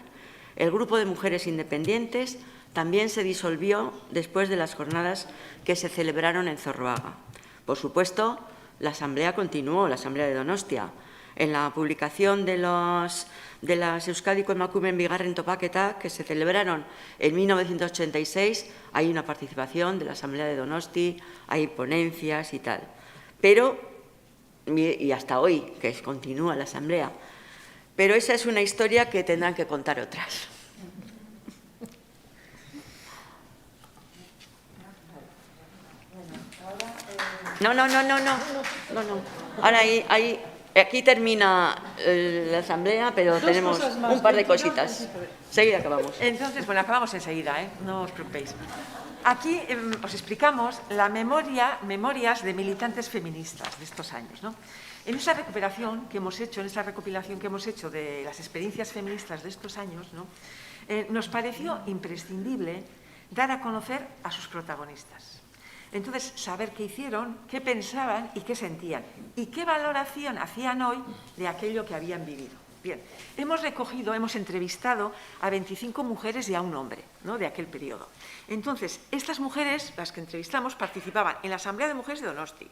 El grupo de mujeres independientes también se disolvió después de las jornadas que se celebraron en Zorroaga. Por supuesto, la asamblea continuó, la asamblea de Donostia. En la publicación de las Euskadiko Emakumeen Bigarren Topaketa, que se celebraron en 1986, hay una participación de la asamblea de Donosti, hay ponencias y tal. Pero, y hasta hoy, que continúa la asamblea, pero esa es una historia que tendrán que contar otras. No. Ahora aquí termina la asamblea, pero tenemos un par de cositas. Enseguida acabamos. Entonces, bueno, acabamos enseguida, no os preocupéis. Aquí os explicamos la memorias de militantes feministas de estos años, ¿no? En esa recopilación que hemos hecho, de las experiencias feministas de estos años, ¿no? Nos pareció imprescindible dar a conocer a sus protagonistas. Entonces, saber qué hicieron, qué pensaban y qué sentían, y qué valoración hacían hoy de aquello que habían vivido. Bien, hemos entrevistado a 25 mujeres y a un hombre, ¿no?, de aquel periodo. Entonces, estas mujeres, las que entrevistamos, participaban en la Asamblea de Mujeres de Donosti,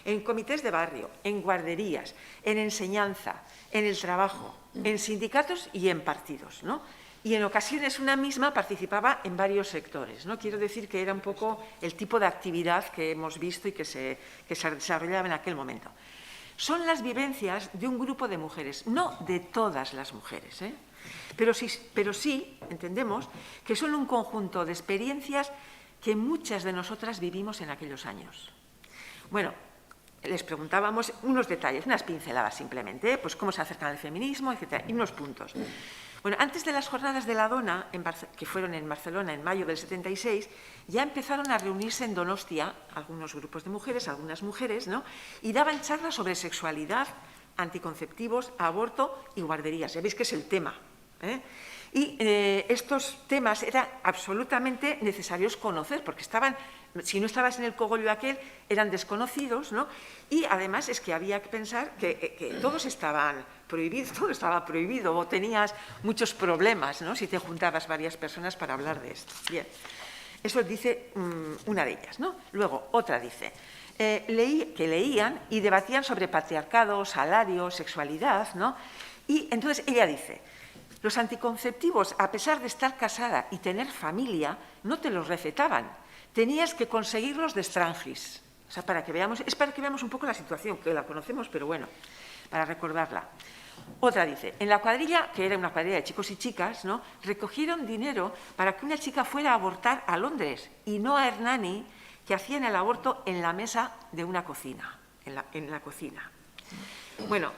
en comités de barrio, en guarderías, en enseñanza, en el trabajo, en sindicatos y en partidos, ¿no? Y en ocasiones una misma participaba en varios sectores, ¿no? Quiero decir que era un poco el tipo de actividad que hemos visto y que se desarrollaba en aquel momento. Son las vivencias de un grupo de mujeres, no de todas las mujeres, pero sí entendemos que son un conjunto de experiencias que muchas de nosotras vivimos en aquellos años. Bueno, les preguntábamos unos detalles, unas pinceladas simplemente, pues cómo se acercan al feminismo, etcétera, y unos puntos. Bueno, antes de las jornadas de la Dona, que fueron en Barcelona en mayo del 76, ya empezaron a reunirse en Donostia algunos grupos de mujeres, algunas mujeres, ¿no?, y daban charlas sobre sexualidad, anticonceptivos, aborto y guarderías. Ya veis que es el tema, Y estos temas eran absolutamente necesarios conocer, porque estaban si no estabas en el cogollo aquel, eran desconocidos, ¿no? Y además es que había que pensar que todos estaban prohibidos, todo estaba prohibido, o tenías muchos problemas, ¿no?, si te juntabas varias personas para hablar de esto. Bien, eso dice una de ellas, ¿no? Luego, otra dice, que leían y debatían sobre patriarcado, salario, sexualidad, ¿no? Y entonces ella dice, los anticonceptivos, a pesar de estar casada y tener familia, no te los recetaban. Tenías que conseguirlos de Strangis. O sea, es para que veamos un poco la situación, que la conocemos, pero bueno, para recordarla. Otra dice, en la cuadrilla, que era una cuadrilla de chicos y chicas, ¿no?, recogieron dinero para que una chica fuera a abortar a Londres y no a Hernani, que hacían el aborto en la mesa de una cocina, en la cocina. Bueno,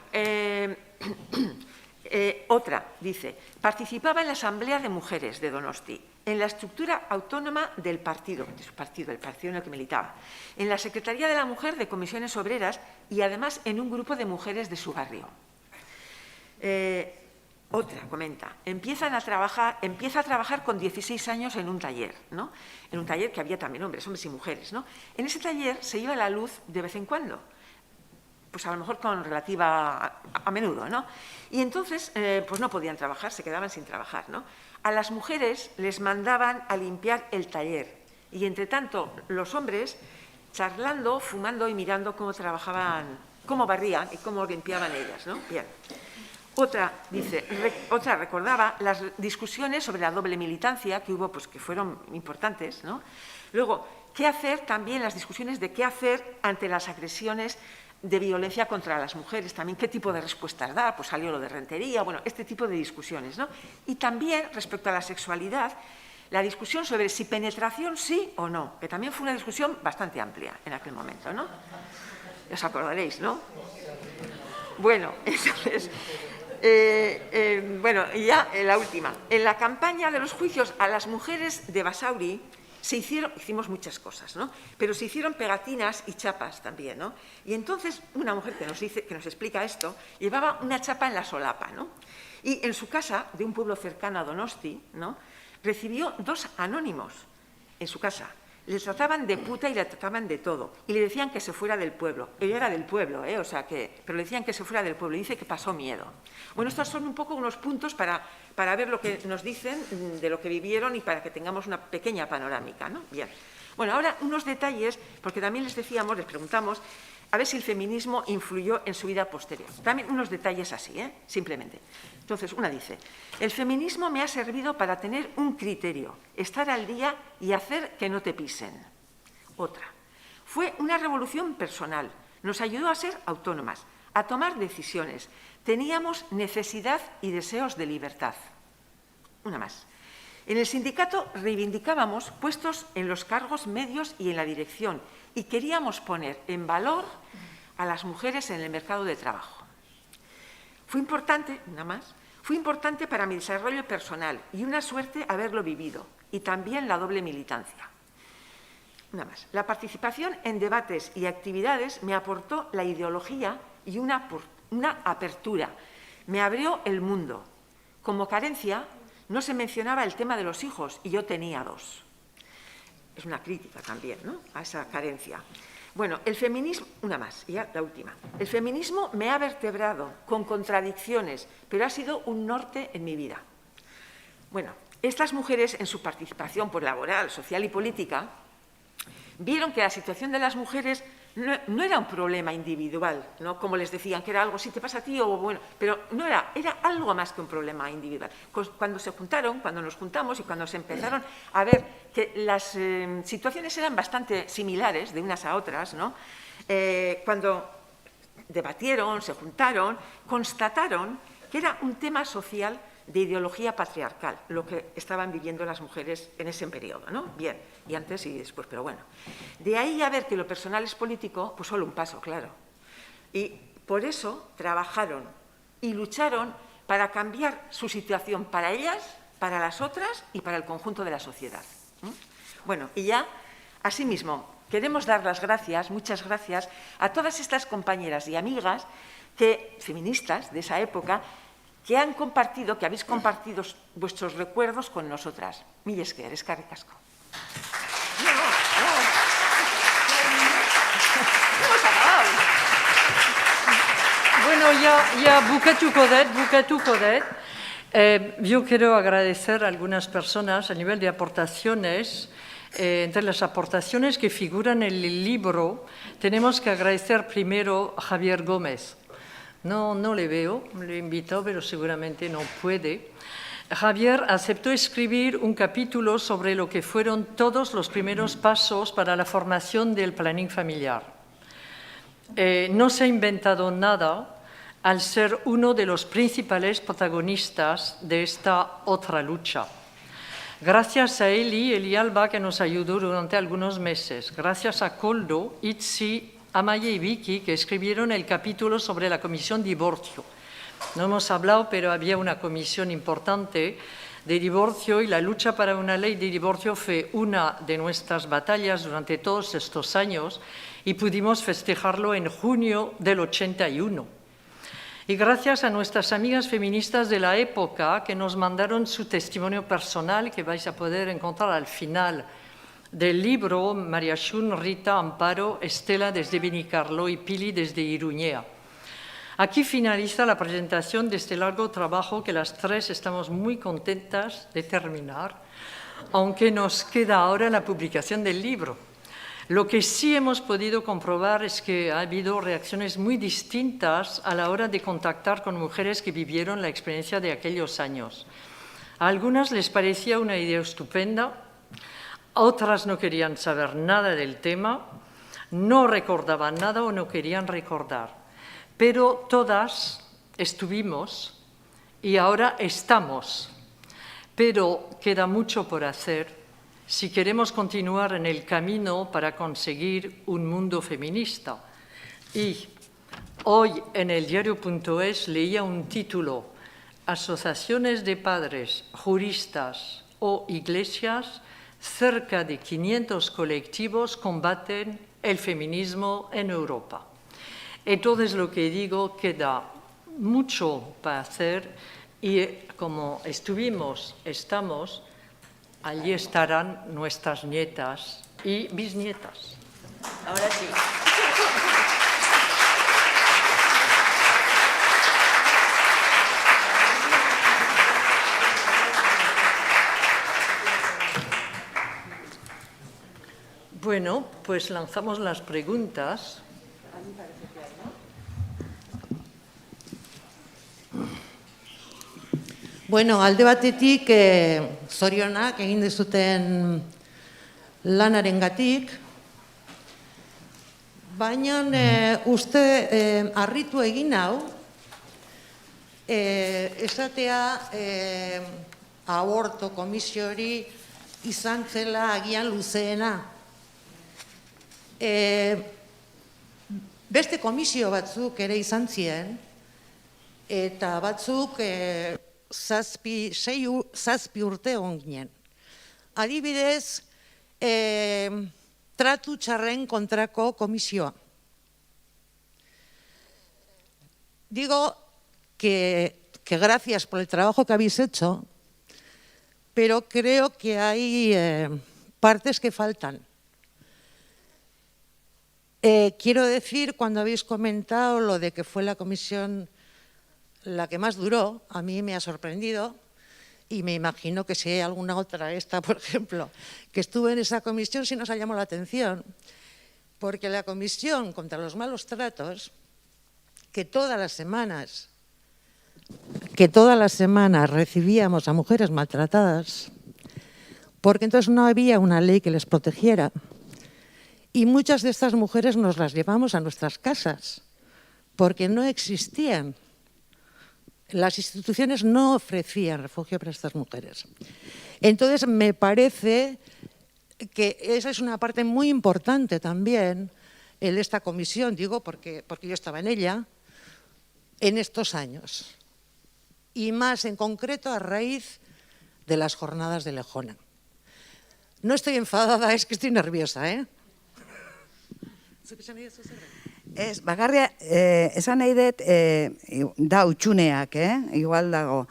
otra dice, participaba en la Asamblea de Mujeres de Donosti, en la estructura autónoma del partido, de su partido, el partido en el que militaba, en la Secretaría de la Mujer de Comisiones Obreras y además en un grupo de mujeres de su barrio. Otra comenta, empieza a trabajar con 16 años en un taller, ¿no? En un taller que había también hombres y mujeres, ¿no? En ese taller se iba la luz de vez en cuando, pues a lo mejor con relativa a menudo, ¿no? Y entonces, pues no podían trabajar, se quedaban sin trabajar, ¿no? A las mujeres les mandaban a limpiar el taller y, entre tanto, los hombres charlando, fumando y mirando cómo trabajaban, cómo barrían y cómo limpiaban ellas, ¿no? Bien. Otra recordaba las discusiones sobre la doble militancia que hubo, pues que fueron importantes, ¿no? Luego, qué hacer también, las discusiones de qué hacer ante las agresiones de violencia contra las mujeres, también qué tipo de respuestas dar, pues salió lo de Rentería, bueno, este tipo de discusiones, ¿no? Y también, respecto a la sexualidad, la discusión sobre si penetración sí o no, que también fue una discusión bastante amplia en aquel momento, ¿no? Os acordaréis, ¿no? Bueno, entonces, bueno, y ya la última. En la campaña de los juicios a las mujeres de Basauri hicimos muchas cosas, ¿no? Pero se hicieron pegatinas y chapas también, ¿no? Y entonces una mujer que nos explica esto, llevaba una chapa en la solapa, ¿no? Y en su casa, de un pueblo cercano a Donosti, ¿no?, recibió 2 anónimos en su casa. Le trataban de puta y le trataban de todo. Y le decían que se fuera del pueblo. Ella era del pueblo, o sea que, pero le decían que se fuera del pueblo. Y dice que pasó miedo. Bueno, estos son un poco unos puntos para ver lo que nos dicen de lo que vivieron y para que tengamos una pequeña panorámica, ¿no? Bien. Bueno, ahora unos detalles, porque también les preguntamos, a ver si el feminismo influyó en su vida posterior. También unos detalles así, simplemente. Entonces, una dice, el feminismo me ha servido para tener un criterio, estar al día y hacer que no te pisen. Otra, fue una revolución personal, nos ayudó a ser autónomas, a tomar decisiones. Teníamos necesidad y deseos de libertad. Una más. En el sindicato reivindicábamos puestos en los cargos medios y en la dirección y queríamos poner en valor a las mujeres en el mercado de trabajo. Fue importante, una más, fue importante para mi desarrollo personal y una suerte haberlo vivido, y también la doble militancia. Una más. La participación en debates y actividades me aportó la ideología y una apertura. Me abrió el mundo. Como carencia, no se mencionaba el tema de los hijos y yo tenía 2. Es una crítica también, ¿no?, a esa carencia. Bueno, el feminismo, una más, y ya la última. El feminismo me ha vertebrado con contradicciones, pero ha sido un norte en mi vida. Bueno, estas mujeres en su participación laboral, social y política vieron que la situación de las mujeres no era un problema individual, ¿no?, como les decían, que era algo, si te pasa a ti, o bueno, pero no era algo más que un problema individual. Cuando nos juntamos y cuando se empezaron a ver que las situaciones eran bastante similares de unas a otras, ¿no?, cuando debatieron, se juntaron, constataron que era un tema social de ideología patriarcal, lo que estaban viviendo las mujeres en ese periodo, ¿no? Bien, y antes y después, pero bueno. De ahí a ver que lo personal es político, pues solo un paso, claro. Y por eso trabajaron y lucharon para cambiar su situación para ellas, para las otras y para el conjunto de la sociedad. Bueno, y ya, asimismo, queremos dar las gracias, muchas gracias, a todas estas compañeras y amigas feministas de esa época, que habéis compartido vuestros recuerdos con nosotras. Mila esker, eskerrik asko. ya bukatuko dut. Yo quiero agradecer a algunas personas a nivel de aportaciones. Entre las aportaciones que figuran en el libro, tenemos que agradecer primero a Javier Gómez. No le veo, le invito, pero seguramente no puede. Javier aceptó escribir un capítulo sobre lo que fueron todos los primeros pasos para la formación del planning familiar. No se ha inventado nada al ser uno de los principales protagonistas de esta otra lucha. Gracias a Eli Alba, que nos ayudó durante algunos meses. Gracias a Koldo, Itzi, Amaya y Vicky, que escribieron el capítulo sobre la comisión divorcio. No hemos hablado, pero había una comisión importante de divorcio y la lucha para una ley de divorcio fue una de nuestras batallas durante todos estos años y pudimos festejarlo en junio del 81. Y gracias a nuestras amigas feministas de la época que nos mandaron su testimonio personal, que vais a poder encontrar al final del libro, María Xun, Rita, Amparo, Estela desde Benicarló y Pili desde Iruñea. Aquí finaliza la presentación de este largo trabajo que las tres estamos muy contentas de terminar, aunque nos queda ahora la publicación del libro. Lo que sí hemos podido comprobar es que ha habido reacciones muy distintas a la hora de contactar con mujeres que vivieron la experiencia de aquellos años. A algunas les parecía una idea estupenda, a otras no querían saber nada del tema, no recordaban nada o no querían recordar. Pero todas estuvimos y ahora estamos. Pero queda mucho por hacer si queremos continuar en el camino para conseguir un mundo feminista. Y hoy en el diario.es leía un título: Asociaciones de padres, juristas o iglesias, cerca de 500 colectivos combaten el feminismo en Europa. Entonces, lo que digo, queda mucho para hacer y como estamos, allí estarán nuestras nietas y bisnietas. Ahora sí. Bueno, pues lanzamos las preguntas. Bueno, alde batetik zorionak egin dezuten lanarengatik, baina uste harritu egin hau, esatea aborto komisiori izan zela agian luzeena. Beste komisio batzuk ere izan ziren, eta batzuk zazpi urte egon ginen. Adibidez, tratu txarren kontrako komisioa. Digo que gracias por el trabajo que habéis hecho, pero creo que hay partes que faltan. Quiero decir, cuando habéis comentado lo de que fue la comisión la que más duró, a mí me ha sorprendido y me imagino que si hay alguna otra, esta por ejemplo, que estuvo en esa comisión, sí nos ha llamado la atención, porque la comisión contra los malos tratos, que todas las semanas recibíamos a mujeres maltratadas, porque entonces no había una ley que les protegiera, y muchas de estas mujeres nos las llevamos a nuestras casas, porque no existían. Las instituciones no ofrecían refugio para estas mujeres. Entonces, me parece que esa es una parte muy importante también en esta comisión, digo, porque yo estaba en ella, en estos años. Y más en concreto a raíz de las jornadas de Lejona. No estoy enfadada, es que estoy nerviosa, ¿eh? Ez, bakarria, esan nahi dut, da utxuneak, igual dago.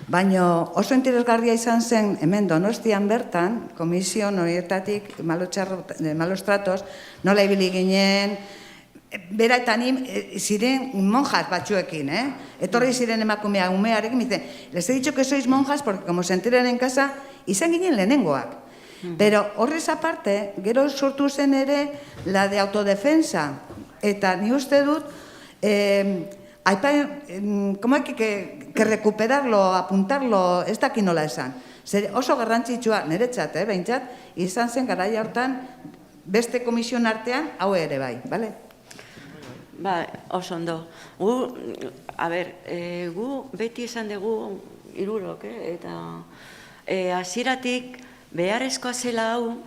Baina oso interesgarria izan zen, hemen Donostian bertan, komisio horietatik, malos tratos, nola ibili ginen, bera eta ni ziren monjas batzuekin, etorri ziren emakumea umearekin, me dice, les he dicho que sois monjas porque como se enteran en casa, izan ginen lehenengoak. Pero horrez aparte, gero sortu zen ere la de autodefensa, eta ni uste dut, como hay que recuperarlo, apuntarlo, ez daki nola esan. Oso garrantzitsua, niretzat, behintzat, izan zen garaia hortan, beste komisioen artean, hau ere bai, bale? Ba, oso ondo. Gu beti esan dugu hirurok, eta hasieratik beharrezkoa zela hau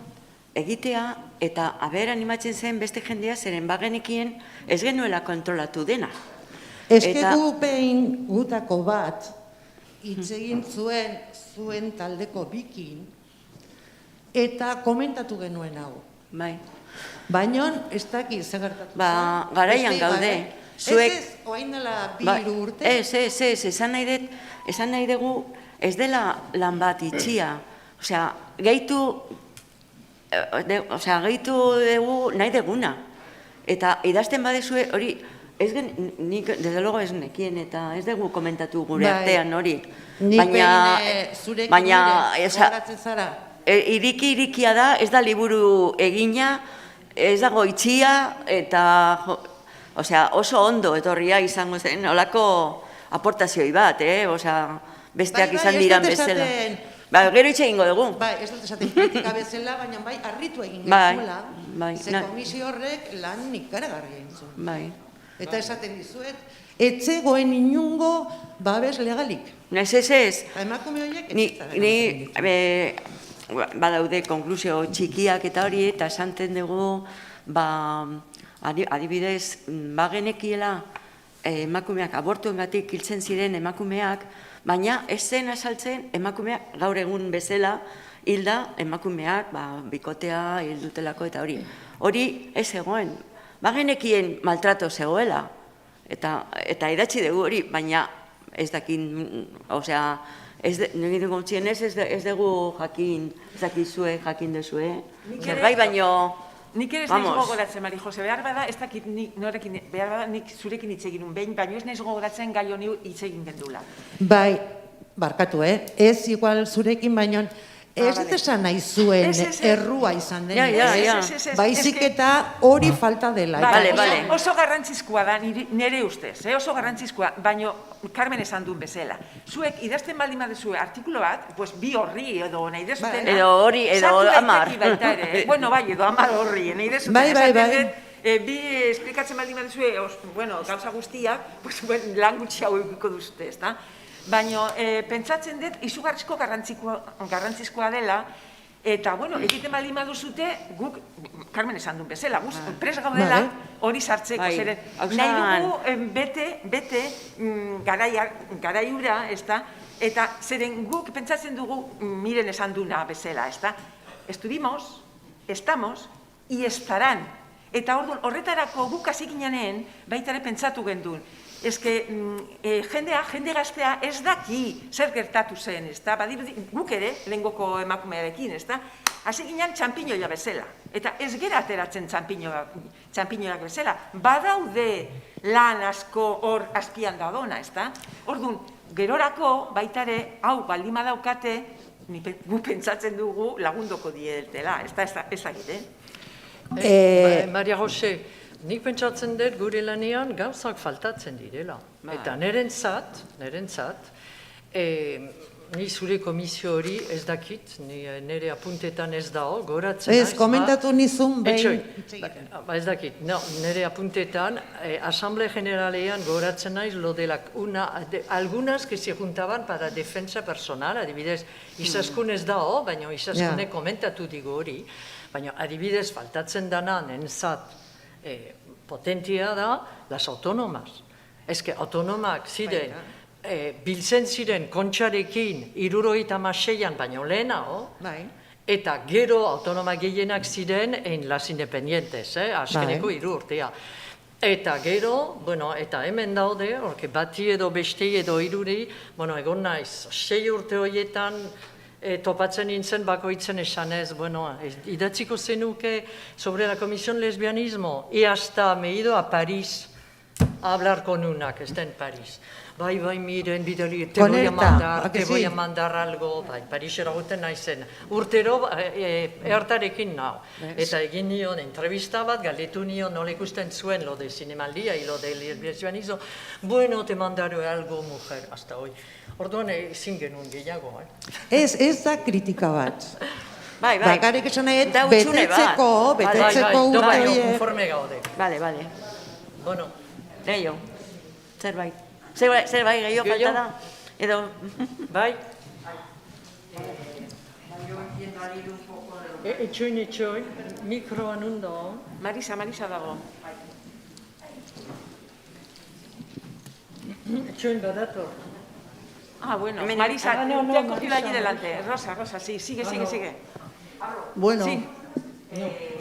egitea, eta animatzen zen beste jendea zeren bagenekien ez genuela kontrolatu dena. Gu behin gutako bat hitz egin zuen taldeko bikin, eta komentatu genuen hau. Bai. Baina ez dakit zegertatu zen. Garaian gaude. Ez, oain dela 2 urte. Ez, esan nahi dugu ez dela lan bat itxia. Osea, gehitu dugu nahi deguna. Eta idazten badezue hori, nik desde luego ez nekien eta ez dugu komentatu gure artean hori. Nik behin zurekin nire gogoratzen zara. Irikia da, ez da liburu egina, ez dago itxia, eta oso ondo etorria izango zen, olako aportazioi bat, besteak izan diran bezala. Gero itxe egingo dugu. Ez dut esaten kritika bezala, baina harritu egin gezuela, ze komisio horrek lan ikaragarri egin zuen. Eta esaten dizuet, etzegoen inungo babes legalik. Ez. Emakume horiek Ni badaude konklusio txikiak eta hori, eta esanten dugu, adibidez, bagenekiela emakumeak abortuengatik hiltzen ziren emakumeak, baina ez zen azaltzen emakumeak gaur egun bezala hilda emakumeak bikotea hildutelako eta hori. Hori ez zegoen, bagenekien maltrato zegoela, eta idatzi dugu hori, baina ez dakin, osea, ez dugu jakin duzue, gai baino... Nik ere ez naiz gogoratzen, Mari Jose, behar bada, ez dakit norekin, behar bada nik zurekin hitz egin behin, baina ez naiz gogoratzen gai honi hitz egin gendula. Bai, barkatu, ez igual zurekin, baina ez dut esan nahi zuen errua izan den. Baizik eta hori falta dela. Oso garrantzizkoa da, nire ustez, oso garrantzizkoa, baina Carmen esan duen bezala. Zuek idazten baldin baduzue artikulo bat, 2 horri edo nahi dezuten... Edo hori, edo 10. Bueno, bai, edo 10 horri, nahi dezuten. Bai. Bi esplikatzen baldin baduzue, gauza guztiak, lan gutxi hau eukiko duzute, ez da? Baina pentsatzen dut izugarrizko garrantzizkoa dela, eta, egiten baldin baduzute, guk, Carmen esan duen bezala, pres gaudela hori sartzeko, zeren, nahi dugu bete garaiura, ez da, eta zeren guk pentsatzen dugu miren esan duna bezala, ez da, estuvimos, estamos, y estarán, eta horretarako guk hasi ginean, baita ere pentsatu gendun, ez que jende gaztea ez daki zer gertatu zen, ez da, guk ere, lehengoko emakumearekin, ez da, hasi ginen txampiñoia bezala, eta ez gera ateratzen txampiñoiak bezala, badaude lan asko hor azpian daudona, ez da, orduan, gerorako baita ere, hau baldin badaukate, gu pentsatzen dugu lagundoko dietela, ez da, ezagite. Maria Jose, nik pentsatzen dut gure lanean gauzak faltatzen direla. Eta nirentzat, ni zure komisio hori ez dakit, nire apuntetan ez dago, goratzen naiz. Ez, komentatu nizun behin. Ez dakit, nire apuntetan, Asamblea Generalean goratzen naiz lo de algunas que se juntaban para defensa personal, adibidez, Izaskun ez dago, baina Izaskune komentatu digu hori, baina adibidez faltatzen dana nentzat potentia da las autonomas. Ez que autonomak ziren, biltzen ziren kontxarekin 76an baino lehenago, eta gero autonomak gehienak ziren en las independientes, azkeneko 3 urtea. Eta gero, eta hemen daude, bati edo beste edo 3, egon naiz, 6 urte horietan topatzen nintzen bakoitzen esanez, bueno, idatziko zenuke sobre la comisión lesbianismo, y hasta me he ido a París a hablar con una que está en París. Bai, miren, bidali, te voy a mandar algo, bai, Parisera guten naizen. Urtero, ehartarekin nao. Eta egin nion entrevista bat, galdetu nion nola ikusten zuen lo de Zinemaldia y lo de lesbianismo. Bueno, te mandaré algo, mujer, hasta hoy. Orduan ezin genuen gehiago, Ez da kritika bat. Bai. Bakarrik esan nahi, betetzeko urte konforme gaude. Vale. Bueno. Leio, zerbait gehiago falta da? Edo... Bai? Etxoin, mikroan undo. Marisa dago. Etxoin badator. Ah, bueno, Marisa, te ha cogido allí delante. Rosa, sí, sigue. Bueno. Sí.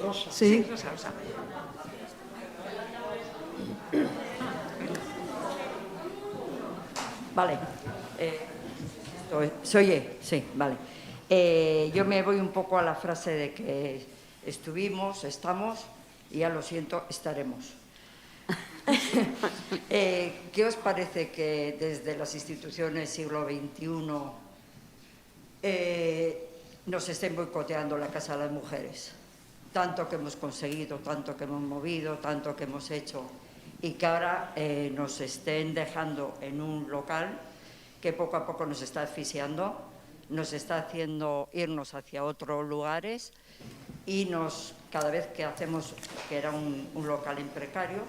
Rosa. Sí, Rosa. Vale. Sí, vale. Yo me voy un poco a la frase de que estamos, y ya lo siento, estaremos. ¿Qué os parece que desde las instituciones siglo XXI nos estén boicoteando la Casa de las Mujeres? Tanto que hemos conseguido, tanto que hemos movido, tanto que hemos hecho, y que ahora nos estén dejando en un local que poco a poco nos está asfixiando, nos está haciendo irnos hacia otros lugares, y cada vez que hacemos, que era un local en precario,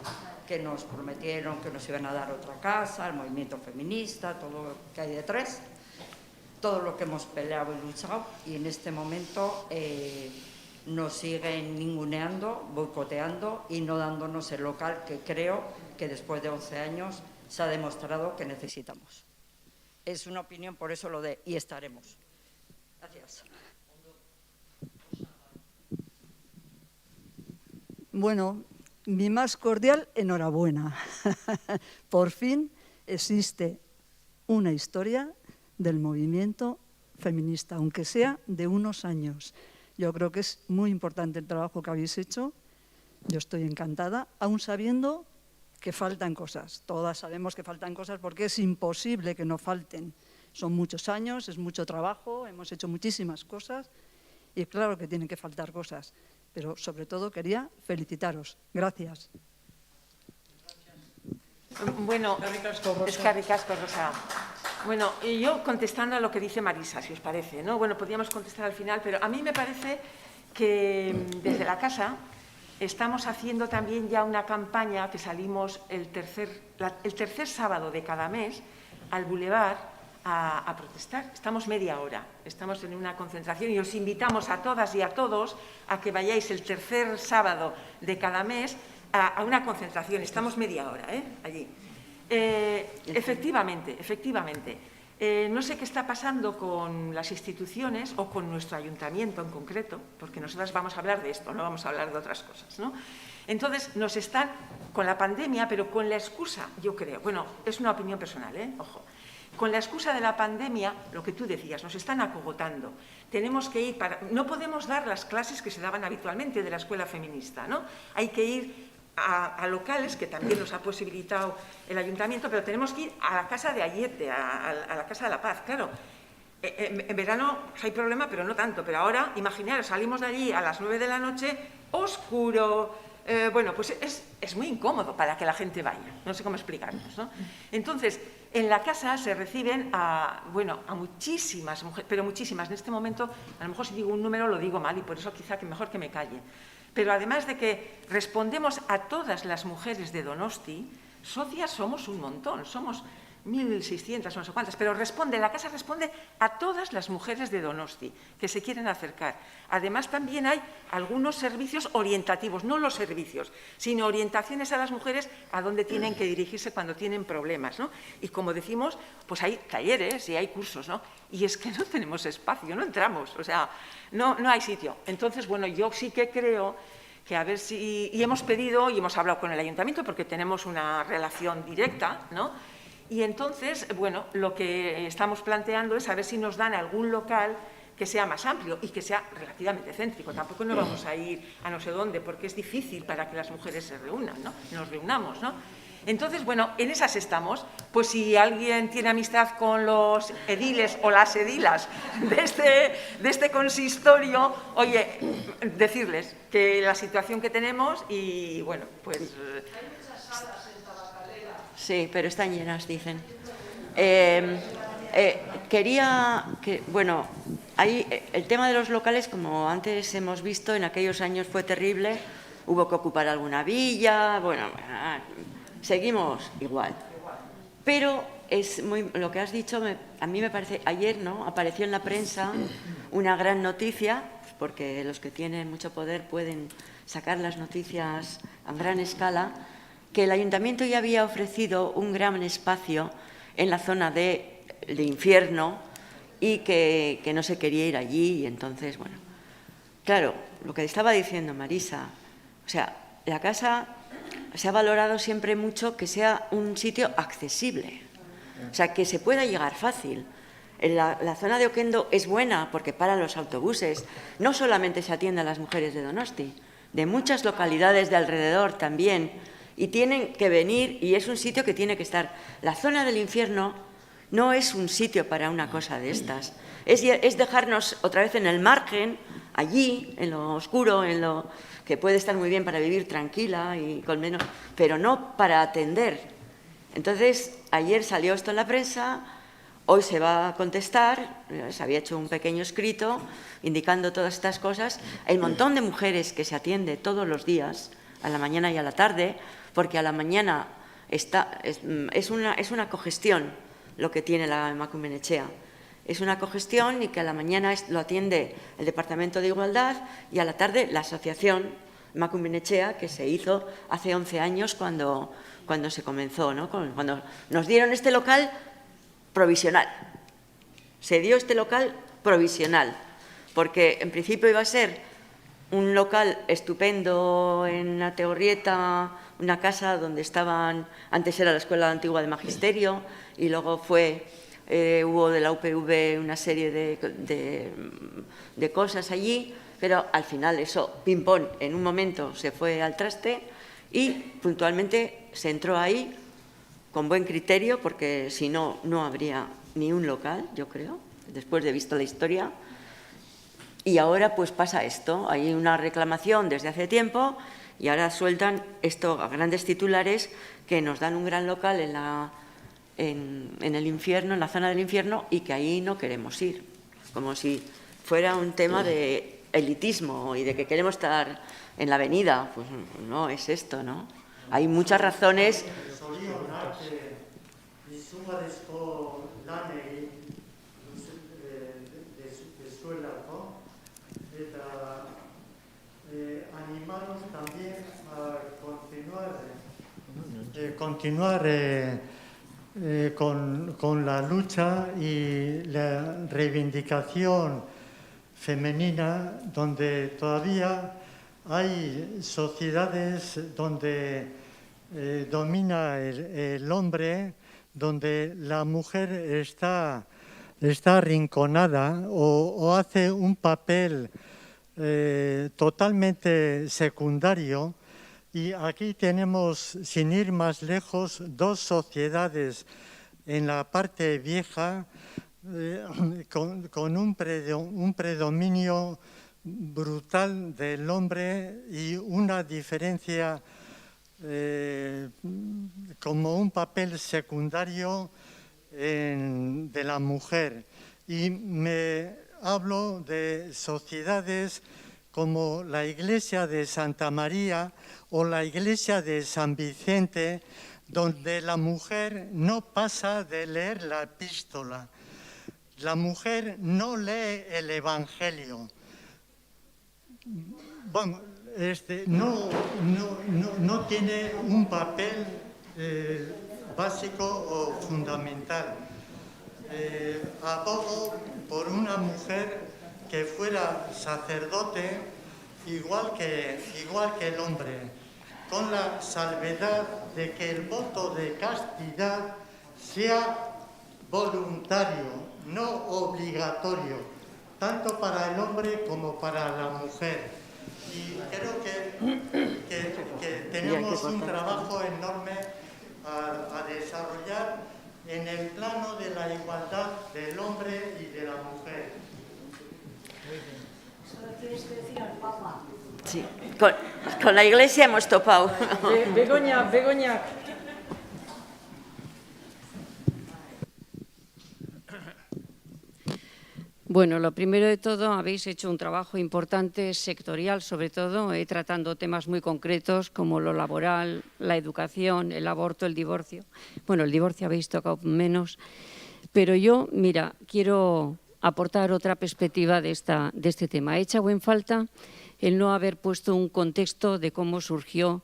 que nos prometieron que nos iban a dar otra casa, el movimiento feminista, todo lo que hay detrás, todo lo que hemos peleado y luchado, y en este momento nos siguen ninguneando, boicoteando y no dándonos el local que creo que después de 11 años se ha demostrado que necesitamos. Es una opinión, por eso lo de y estaremos. Gracias. Bueno, mi más cordial enhorabuena. Por fin existe una historia del movimiento feminista, aunque sea de unos años. Yo creo que es muy importante el trabajo que habéis hecho. Yo estoy encantada, aún sabiendo que faltan cosas. Todas sabemos que faltan cosas porque es imposible que no falten. Son muchos años, es mucho trabajo, hemos hecho muchísimas cosas y claro que tienen que faltar cosas. Pero sobre todo quería felicitaros. Gracias. Bueno, eskerrik asko, Rosa. Bueno, y yo contestando a lo que dice Marisa, si os parece, ¿no? Bueno, podríamos contestar al final, pero a mí me parece que desde la casa estamos haciendo también ya una campaña que salimos el tercer sábado de cada mes al Boulevard a protestar. Estamos media hora, estamos en una concentración y os invitamos a todas y a todos a que vayáis el tercer sábado de cada mes a una concentración. Estamos media hora allí. Efectivamente. No sé qué está pasando con las instituciones o con nuestro ayuntamiento en concreto, porque nosotras vamos a hablar de esto, no vamos a hablar de otras cosas, ¿no? Entonces, nos están, con la pandemia, pero con la excusa, yo creo, bueno, es una opinión personal, ojo, con la excusa de la pandemia, lo que tú decías, nos están acogotando. Tenemos que ir no podemos dar las clases que se daban habitualmente de la escuela feminista, ¿no? Hay que ir a locales, que también nos ha posibilitado el ayuntamiento, pero tenemos que ir a la casa de Ayete, a la Casa de la Paz, claro. En verano hay problema, pero no tanto. Pero ahora, imaginaros, salimos de allí a las 9 de la noche, oscuro. Bueno, pues es muy incómodo para que la gente vaya. No sé cómo explicarnos, ¿no? Entonces, en la casa se reciben a muchísimas mujeres, pero muchísimas. En este momento, a lo mejor si digo un número lo digo mal y por eso quizá que mejor que me calle. Pero además de que respondemos a todas las mujeres de Donosti, socias somos un montón, somos 1.600, no sé cuántas, pero la casa responde a todas las mujeres de Donosti que se quieren acercar. Además, también hay algunos servicios orientativos, no los servicios, sino orientaciones a las mujeres a dónde tienen que dirigirse cuando tienen problemas, ¿no? Y como decimos, pues hay talleres y hay cursos, ¿no? Y es que no tenemos espacio, no entramos, o sea, no hay sitio. Entonces, bueno, yo sí que creo que a ver si... Y hemos pedido y hemos hablado con el ayuntamiento porque tenemos una relación directa, ¿no? Y entonces, bueno, lo que estamos planteando es a ver si nos dan algún local que sea más amplio y que sea relativamente céntrico. Tampoco nos vamos a ir a no sé dónde, porque es difícil para que las mujeres se reúnan, ¿no? Nos reunamos, ¿no? Entonces, bueno, en esas estamos. Pues si alguien tiene amistad con los ediles o las edilas de este consistorio, oye, decirles que la situación que tenemos y, bueno, pues... Hay muchas salas en Tabacalera. Sí, pero están llenas, dicen. Quería que, bueno, ahí el tema de los locales, como antes hemos visto, en aquellos años fue terrible, hubo que ocupar alguna villa, bueno, seguimos igual. Pero es muy, lo que has dicho, a mí me parece, ayer, ¿no?, apareció en la prensa una gran noticia, porque los que tienen mucho poder pueden sacar las noticias a gran escala, que el Ayuntamiento ya había ofrecido un gran espacio en la zona de infierno y que no se quería ir allí. Y entonces, bueno, claro, lo que estaba diciendo Marisa, o sea, la casa se ha valorado siempre mucho que sea un sitio accesible, o sea, que se pueda llegar fácil. La zona de Oquendo es buena porque paran los autobuses, no solamente se atiende a las mujeres de Donosti, de muchas localidades de alrededor también, y tienen que venir, y es un sitio que tiene que estar. La zona del infierno no es un sitio para una cosa de estas, es dejarnos otra vez en el margen, allí, en lo oscuro, en lo que puede estar muy bien para vivir tranquila y con menos, pero no para atender. Entonces, ayer salió esto en la prensa, hoy se va a contestar, se había hecho un pequeño escrito indicando todas estas cosas, el montón de mujeres que se atiende todos los días, a la mañana y a la tarde, porque a la mañana es una cogestión lo que tiene la Emakume Etxea. Es una cogestión y que a la mañana lo atiende el Departamento de Igualdad y a la tarde la asociación Emakume Etxea, que se hizo hace 11 años cuando se comenzó, ¿no?, cuando nos dieron este local provisional. Se dio este local provisional, porque en principio iba a ser un local estupendo en Ategorrieta, una casa donde estaban, antes era la Escuela Antigua de Magisterio, y luego hubo de la UPV una serie de cosas allí, pero al final eso, ping-pong, en un momento se fue al traste y puntualmente se entró ahí con buen criterio, porque si no, no habría ni un local, yo creo, después de visto la historia. Y ahora pues pasa esto, hay una reclamación desde hace tiempo y ahora sueltan esto a grandes titulares que nos dan un gran local en el infierno, en la zona del infierno, y que ahí no queremos ir, como si fuera un tema de elitismo y de que queremos estar en la avenida. Pues no es esto, ¿no? Hay muchas razones. Animaros también a continuar con la lucha y la reivindicación femenina, donde todavía hay sociedades donde domina el hombre, donde la mujer está arrinconada o hace un papel totalmente secundario. Y aquí tenemos, sin ir más lejos, dos sociedades en la parte vieja con un predominio brutal del hombre y una diferencia como un papel secundario de la mujer. Y me hablo de sociedades como la Iglesia de Santa María o la Iglesia de San Vicente, donde la mujer no pasa de leer la epístola. La mujer no lee el Evangelio. Bueno, no tiene un papel básico o fundamental. Abogo por una mujer que fuera sacerdote igual que el hombre, con la salvedad de que el voto de castidad sea voluntario, no obligatorio, tanto para el hombre como para la mujer. Y creo que tenemos un trabajo enorme a desarrollar en el plano de la igualdad del hombre y de la mujer. ¿Solo tienes que decir al Papa? Sí, con la Iglesia hemos topado. Begoña. Bueno, lo primero de todo, habéis hecho un trabajo importante, sectorial sobre todo, tratando temas muy concretos como lo laboral, la educación, el aborto, el divorcio. Bueno, el divorcio habéis tocado menos, pero yo, mira, quiero aportar otra perspectiva de este tema. He echado en falta el no haber puesto un contexto de cómo surgió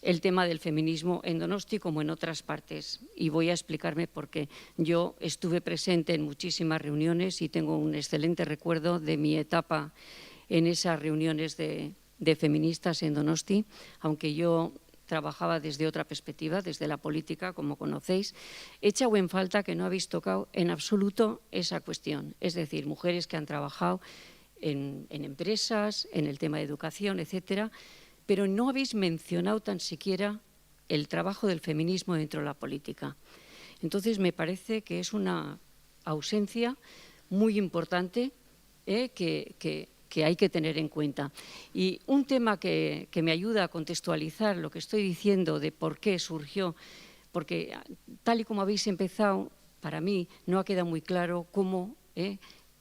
el tema del feminismo en Donosti como en otras partes. Y voy a explicarme por qué. Yo estuve presente en muchísimas reuniones y tengo un excelente recuerdo de mi etapa en esas reuniones de feministas en Donosti, aunque yo trabajaba desde otra perspectiva, desde la política, como conocéis. He echado en falta que no habéis tocado en absoluto esa cuestión, es decir, mujeres que han trabajado en empresas, en el tema de educación, etcétera, pero no habéis mencionado tan siquiera el trabajo del feminismo dentro de la política. Entonces, me parece que es una ausencia muy importante que hay que tener en cuenta. Y un tema que me ayuda a contextualizar lo que estoy diciendo de por qué surgió, porque tal y como habéis empezado, para mí no ha quedado muy claro cómo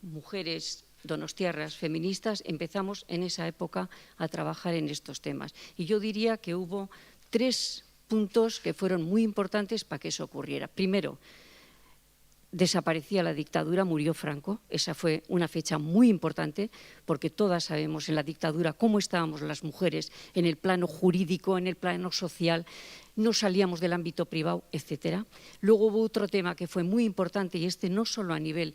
mujeres donostiarras, feministas, empezamos en esa época a trabajar en estos temas. Y yo diría que hubo 3 puntos que fueron muy importantes para que eso ocurriera. Primero, desaparecía la dictadura, murió Franco. Esa fue una fecha muy importante porque todas sabemos en la dictadura cómo estábamos las mujeres en el plano jurídico, en el plano social, no salíamos del ámbito privado, etcétera. Luego hubo otro tema que fue muy importante y no solo a nivel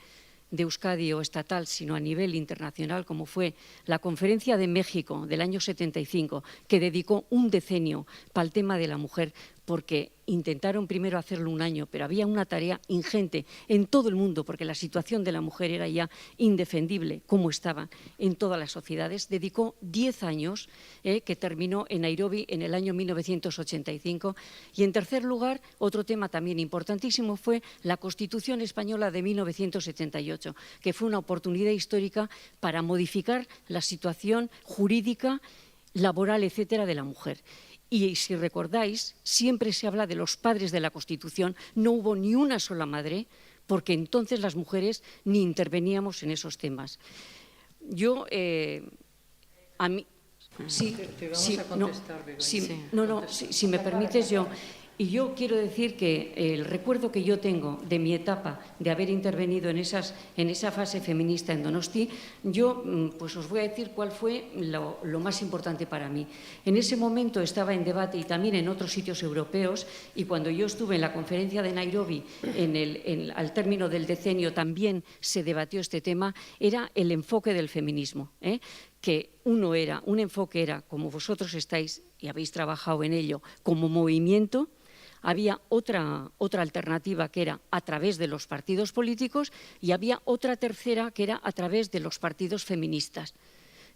de Euskadi o estatal, sino a nivel internacional, como fue la Conferencia de México del año 75, que dedicó un decenio para el tema de la mujer, porque intentaron primero hacerlo un año, pero había una tarea ingente en todo el mundo, porque la situación de la mujer era ya indefendible, como estaba en todas las sociedades. Dedicó 10 años, que terminó en Nairobi en el año 1985. Y en tercer lugar, otro tema también importantísimo fue la Constitución Española de 1978, que fue una oportunidad histórica para modificar la situación jurídica, laboral, etcétera, de la mujer. Y si recordáis, siempre se habla de los padres de la Constitución, no hubo ni una sola madre, porque entonces las mujeres ni interveníamos en esos temas. Yo, a mí... Sí, si me permites yo... Y yo quiero decir que el recuerdo que yo tengo de mi etapa de haber intervenido en esa fase feminista en Donosti, yo pues os voy a decir cuál fue lo más importante para mí. En ese momento estaba en debate y también en otros sitios europeos, y cuando yo estuve en la conferencia de Nairobi, al término del decenio también se debatió este tema, era el enfoque del feminismo, que un enfoque era, como vosotros estáis y habéis trabajado en ello, como movimiento. Había otra alternativa que era a través de los partidos políticos y había otra tercera que era a través de los partidos feministas.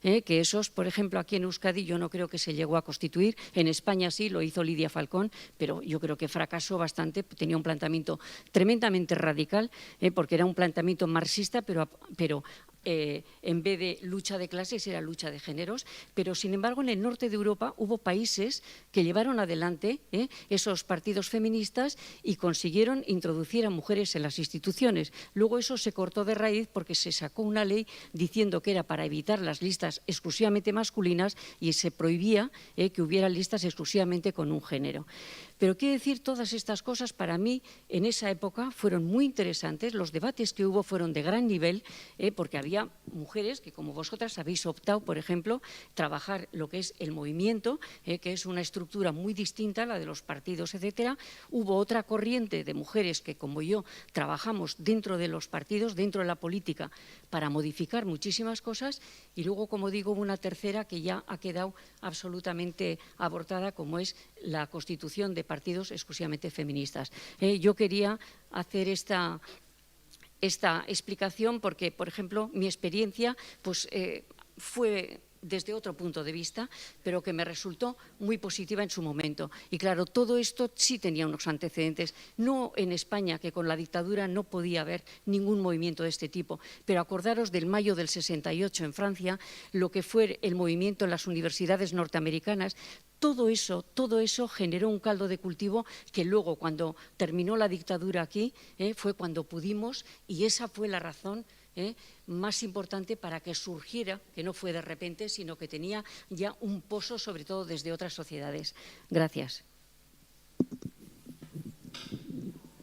Que esos, por ejemplo, aquí en Euskadi yo no creo que se llegó a constituir, en España sí, lo hizo Lidia Falcón, pero yo creo que fracasó bastante, tenía un planteamiento tremendamente radical, porque era un planteamiento marxista, pero en vez de lucha de clases era lucha de géneros, pero sin embargo en el norte de Europa hubo países que llevaron adelante esos partidos feministas y consiguieron introducir a mujeres en las instituciones. Luego eso se cortó de raíz porque se sacó una ley diciendo que era para evitar las listas exclusivamente masculinas y se prohibía que hubiera listas exclusivamente con un género. Pero quiero decir, todas estas cosas para mí en esa época fueron muy interesantes. Los debates que hubo fueron de gran nivel, porque había mujeres que, como vosotras, habéis optado, por ejemplo, trabajar lo que es el movimiento, que es una estructura muy distinta a la de los partidos, etcétera. Hubo otra corriente de mujeres que, como yo, trabajamos dentro de los partidos, dentro de la política, para modificar muchísimas cosas. Y luego, como digo, hubo una tercera que ya ha quedado absolutamente abortada, como es la constitución de partidos exclusivamente feministas. Yo quería hacer esta esta explicación porque, por ejemplo, mi experiencia pues, fue desde otro punto de vista, pero que me resultó muy positiva en su momento. Y claro, todo esto sí tenía unos antecedentes, no en España, que con la dictadura no podía haber ningún movimiento de este tipo, pero acordaros del mayo del 68 en Francia, lo que fue el movimiento en las universidades norteamericanas. Todo eso generó un caldo de cultivo que luego, cuando terminó la dictadura aquí, fue cuando pudimos, y esa fue la razón más importante para que surgiera, que no fue de repente, sino que tenía ya un pozo, sobre todo desde otras sociedades. Gracias.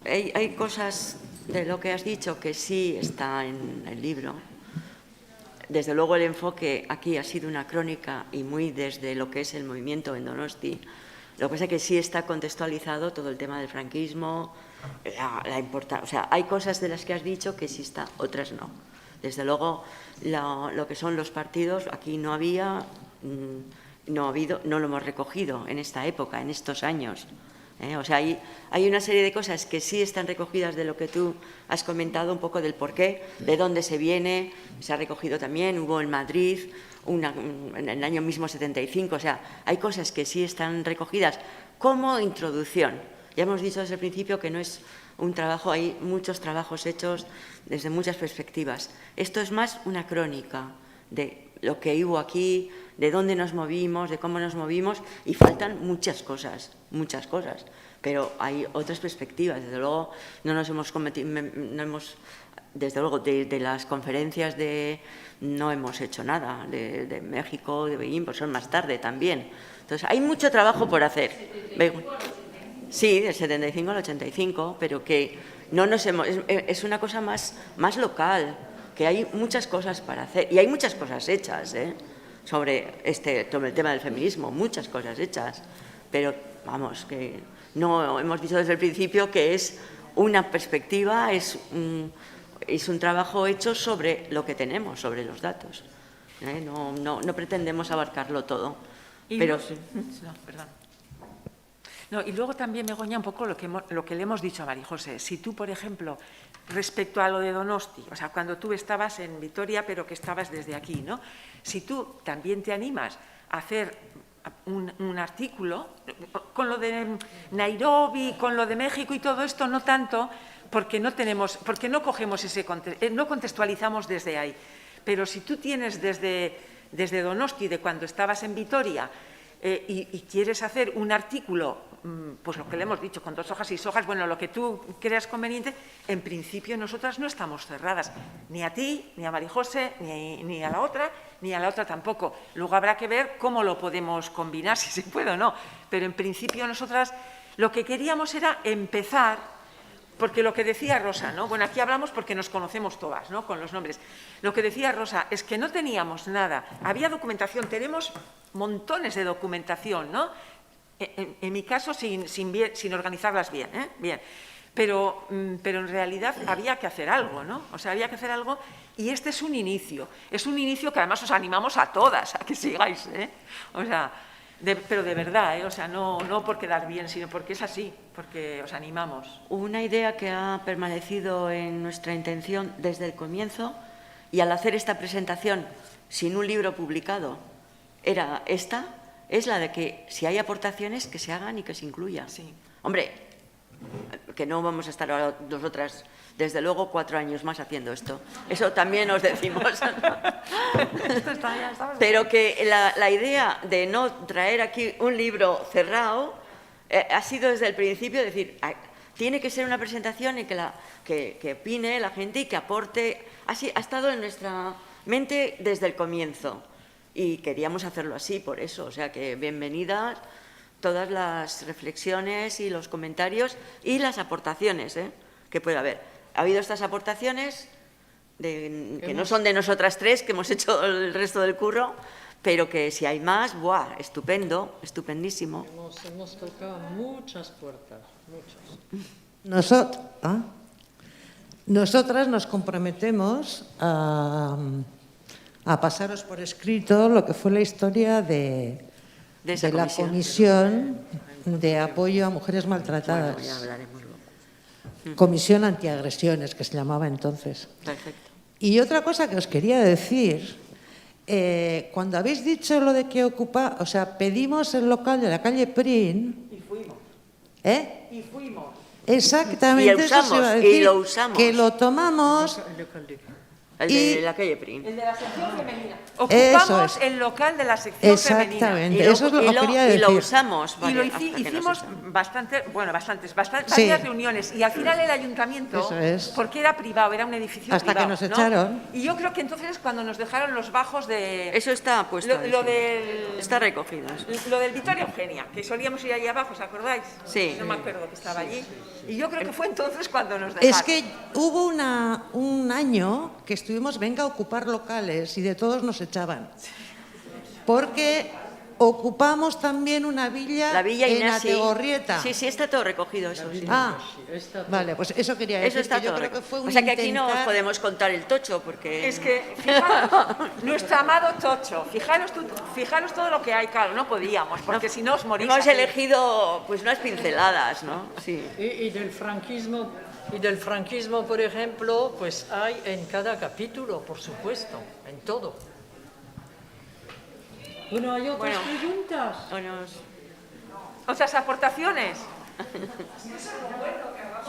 Hay cosas de lo que has dicho que sí está en el libro. Desde luego el enfoque aquí ha sido una crónica y muy desde lo que es el movimiento en Donosti. Lo que pasa es que sí está contextualizado todo el tema del franquismo, la importancia. O sea, hay cosas de las que has dicho que sí está, otras no. Desde luego, lo que son los partidos, aquí no había, no ha habido, no lo hemos recogido en esta época, en estos años. O sea, hay una serie de cosas que sí están recogidas de lo que tú has comentado, un poco del porqué, de dónde se viene, se ha recogido también, hubo en Madrid, en el año mismo 75, o sea, hay cosas que sí están recogidas como introducción. Ya hemos dicho desde el principio que no es un trabajo, hay muchos trabajos hechos desde muchas perspectivas. Esto es más una crónica de lo que hubo aquí, de dónde nos movimos, de cómo nos movimos, y faltan muchas cosas, pero hay otras perspectivas. Desde luego, desde luego, de las conferencias no hemos hecho nada, de México, de Beijing, pues son más tarde también. Entonces, hay mucho trabajo por hacer. Sí, del 75 al 85, pero que no nos hemos... Es una cosa más local, que hay muchas cosas para hacer, y hay muchas cosas hechas, sobre el tema del feminismo, muchas cosas hechas, pero vamos, que no hemos dicho desde el principio que es una perspectiva, es un trabajo hecho sobre lo que tenemos, sobre los datos. No pretendemos abarcarlo todo, pero sí. No, perdón. No, y luego también, Begoña, un poco lo que le hemos dicho a María José. Si tú, por ejemplo, respecto a lo de Donosti, o sea, cuando tú estabas en Vitoria, pero que estabas desde aquí, ¿no? Si tú también te animas a hacer un artículo, con lo de Nairobi, con lo de México y todo esto, no tanto, porque no cogemos no contextualizamos desde ahí. Pero si tú tienes desde Donosti, de cuando estabas en Vitoria, y quieres hacer un artículo, pues lo que le hemos dicho, con 2 hojas, 6 hojas, bueno, lo que tú creas conveniente, en principio nosotras no estamos cerradas, ni a ti, ni a María José, ni a la otra tampoco. Luego habrá que ver cómo lo podemos combinar, si se puede o no, pero en principio nosotras lo que queríamos era empezar. Porque lo que decía Rosa, ¿no? Bueno, aquí hablamos porque nos conocemos todas, ¿no? Con los nombres. Lo que decía Rosa es que no teníamos nada. Había documentación, tenemos montones de documentación, ¿no? En mi caso, sin organizarlas bien, Bien. Pero en realidad había que hacer algo, ¿no? O sea, había que hacer algo, y este es un inicio. Es un inicio que además os animamos a todas a que sigáis, O sea, pero de verdad, o sea, no por quedar bien, sino porque es así, porque os animamos. Una idea que ha permanecido en nuestra intención desde el comienzo, y al hacer esta presentación sin un libro publicado, era esta, es la de que si hay aportaciones, que se hagan y que se incluyan. Sí. Hombre, que no vamos a estar ahora nosotras, desde luego, 4 años más haciendo esto. Eso también os decimos. Pero que la idea de no traer aquí un libro cerrado ha sido desde el principio decir, tiene que ser una presentación en que opine la gente y que aporte. Así ha estado en nuestra mente desde el comienzo. Y queríamos hacerlo así, por eso. O sea que bienvenidas todas las reflexiones y los comentarios y las aportaciones que pueda haber. Ha habido estas aportaciones que no son de nosotras 3, que hemos hecho el resto del curro, pero que si hay más, ¡buah! Estupendo, estupendísimo. Hemos tocado muchas puertas, muchas. Nosotras nos comprometemos a pasaros por escrito lo que fue la historia de la Comisión de Apoyo a Mujeres Maltratadas. Bueno, ya hablaremos luego. Comisión Antiagresiones, que se llamaba entonces. Perfecto. Y otra cosa que os quería decir, cuando habéis dicho lo de que pedimos el local de la calle Prin. Y fuimos. Y fuimos. Exactamente, Y eso se iba a decir, y lo usamos. que lo tomamos. El de la calle Prin. El de la sección femenina. Eso Ocupamos es. el local de la sección femenina. Exactamente, eso es lo que quería decir. Y lo usamos. Y lo hasta que nos hicimos echaron. bastantes Sí. varias reuniones. Y al final el ayuntamiento, Eso es. porque era privado, era un edificio Hasta privado. que nos ¿no? echaron. Y yo creo que entonces es cuando nos dejaron los bajos de... Eso está puesto. Lo ahí, del... Está recogido. Eso. Lo del Victoria Eugenia, que solíamos ir allí abajo, ¿os acordáis? Sí. No me acuerdo que estaba allí. Y yo creo que fue entonces cuando nos dejaron. Es que hubo un año que estuvimos, venga a ocupar locales y de todos nos echaban. Porque ocupamos también una villa, La Villa en Inés, sí. Ategorrieta. Sí, está todo recogido eso. Sí. Vale, pues eso quería decir. Eso está que yo todo creo que recogido. fue un O sea que aquí no os intentar- podemos contar el tocho porque... Es que, fijaros, nuestro amado Tocho, fijaros todo lo que hay, claro, no podíamos, porque si no os morís. Hemos aquí. elegido pues unas pinceladas, ¿no? Sí. Y del franquismo, por ejemplo, pues hay en cada capítulo, por supuesto, en todo. Bueno, hay otras preguntas. ¿Otras aportaciones?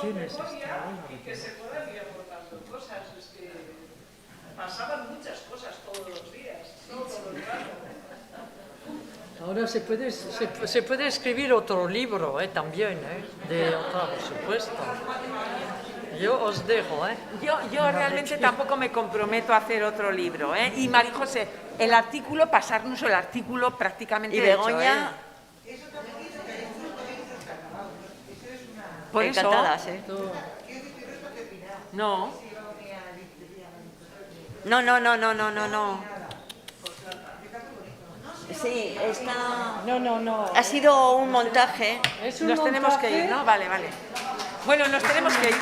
¿Quién es este? Que se puedan ir aportando cosas, es que pasaban muchas cosas todos los días, todo el rato. Ahora se puede escribir otro libro también, de otra, por supuesto. Yo os dejo. Yo realmente tampoco me comprometo a hacer otro libro. Y María José, el artículo, pasarnos el artículo prácticamente Y hecho, Begoña... Por eso... Encantadas, No. No. Sí, está... No. Ha sido un montaje. Nos tenemos que ir, ¿no? Vale. Bueno, nos tenemos que ir.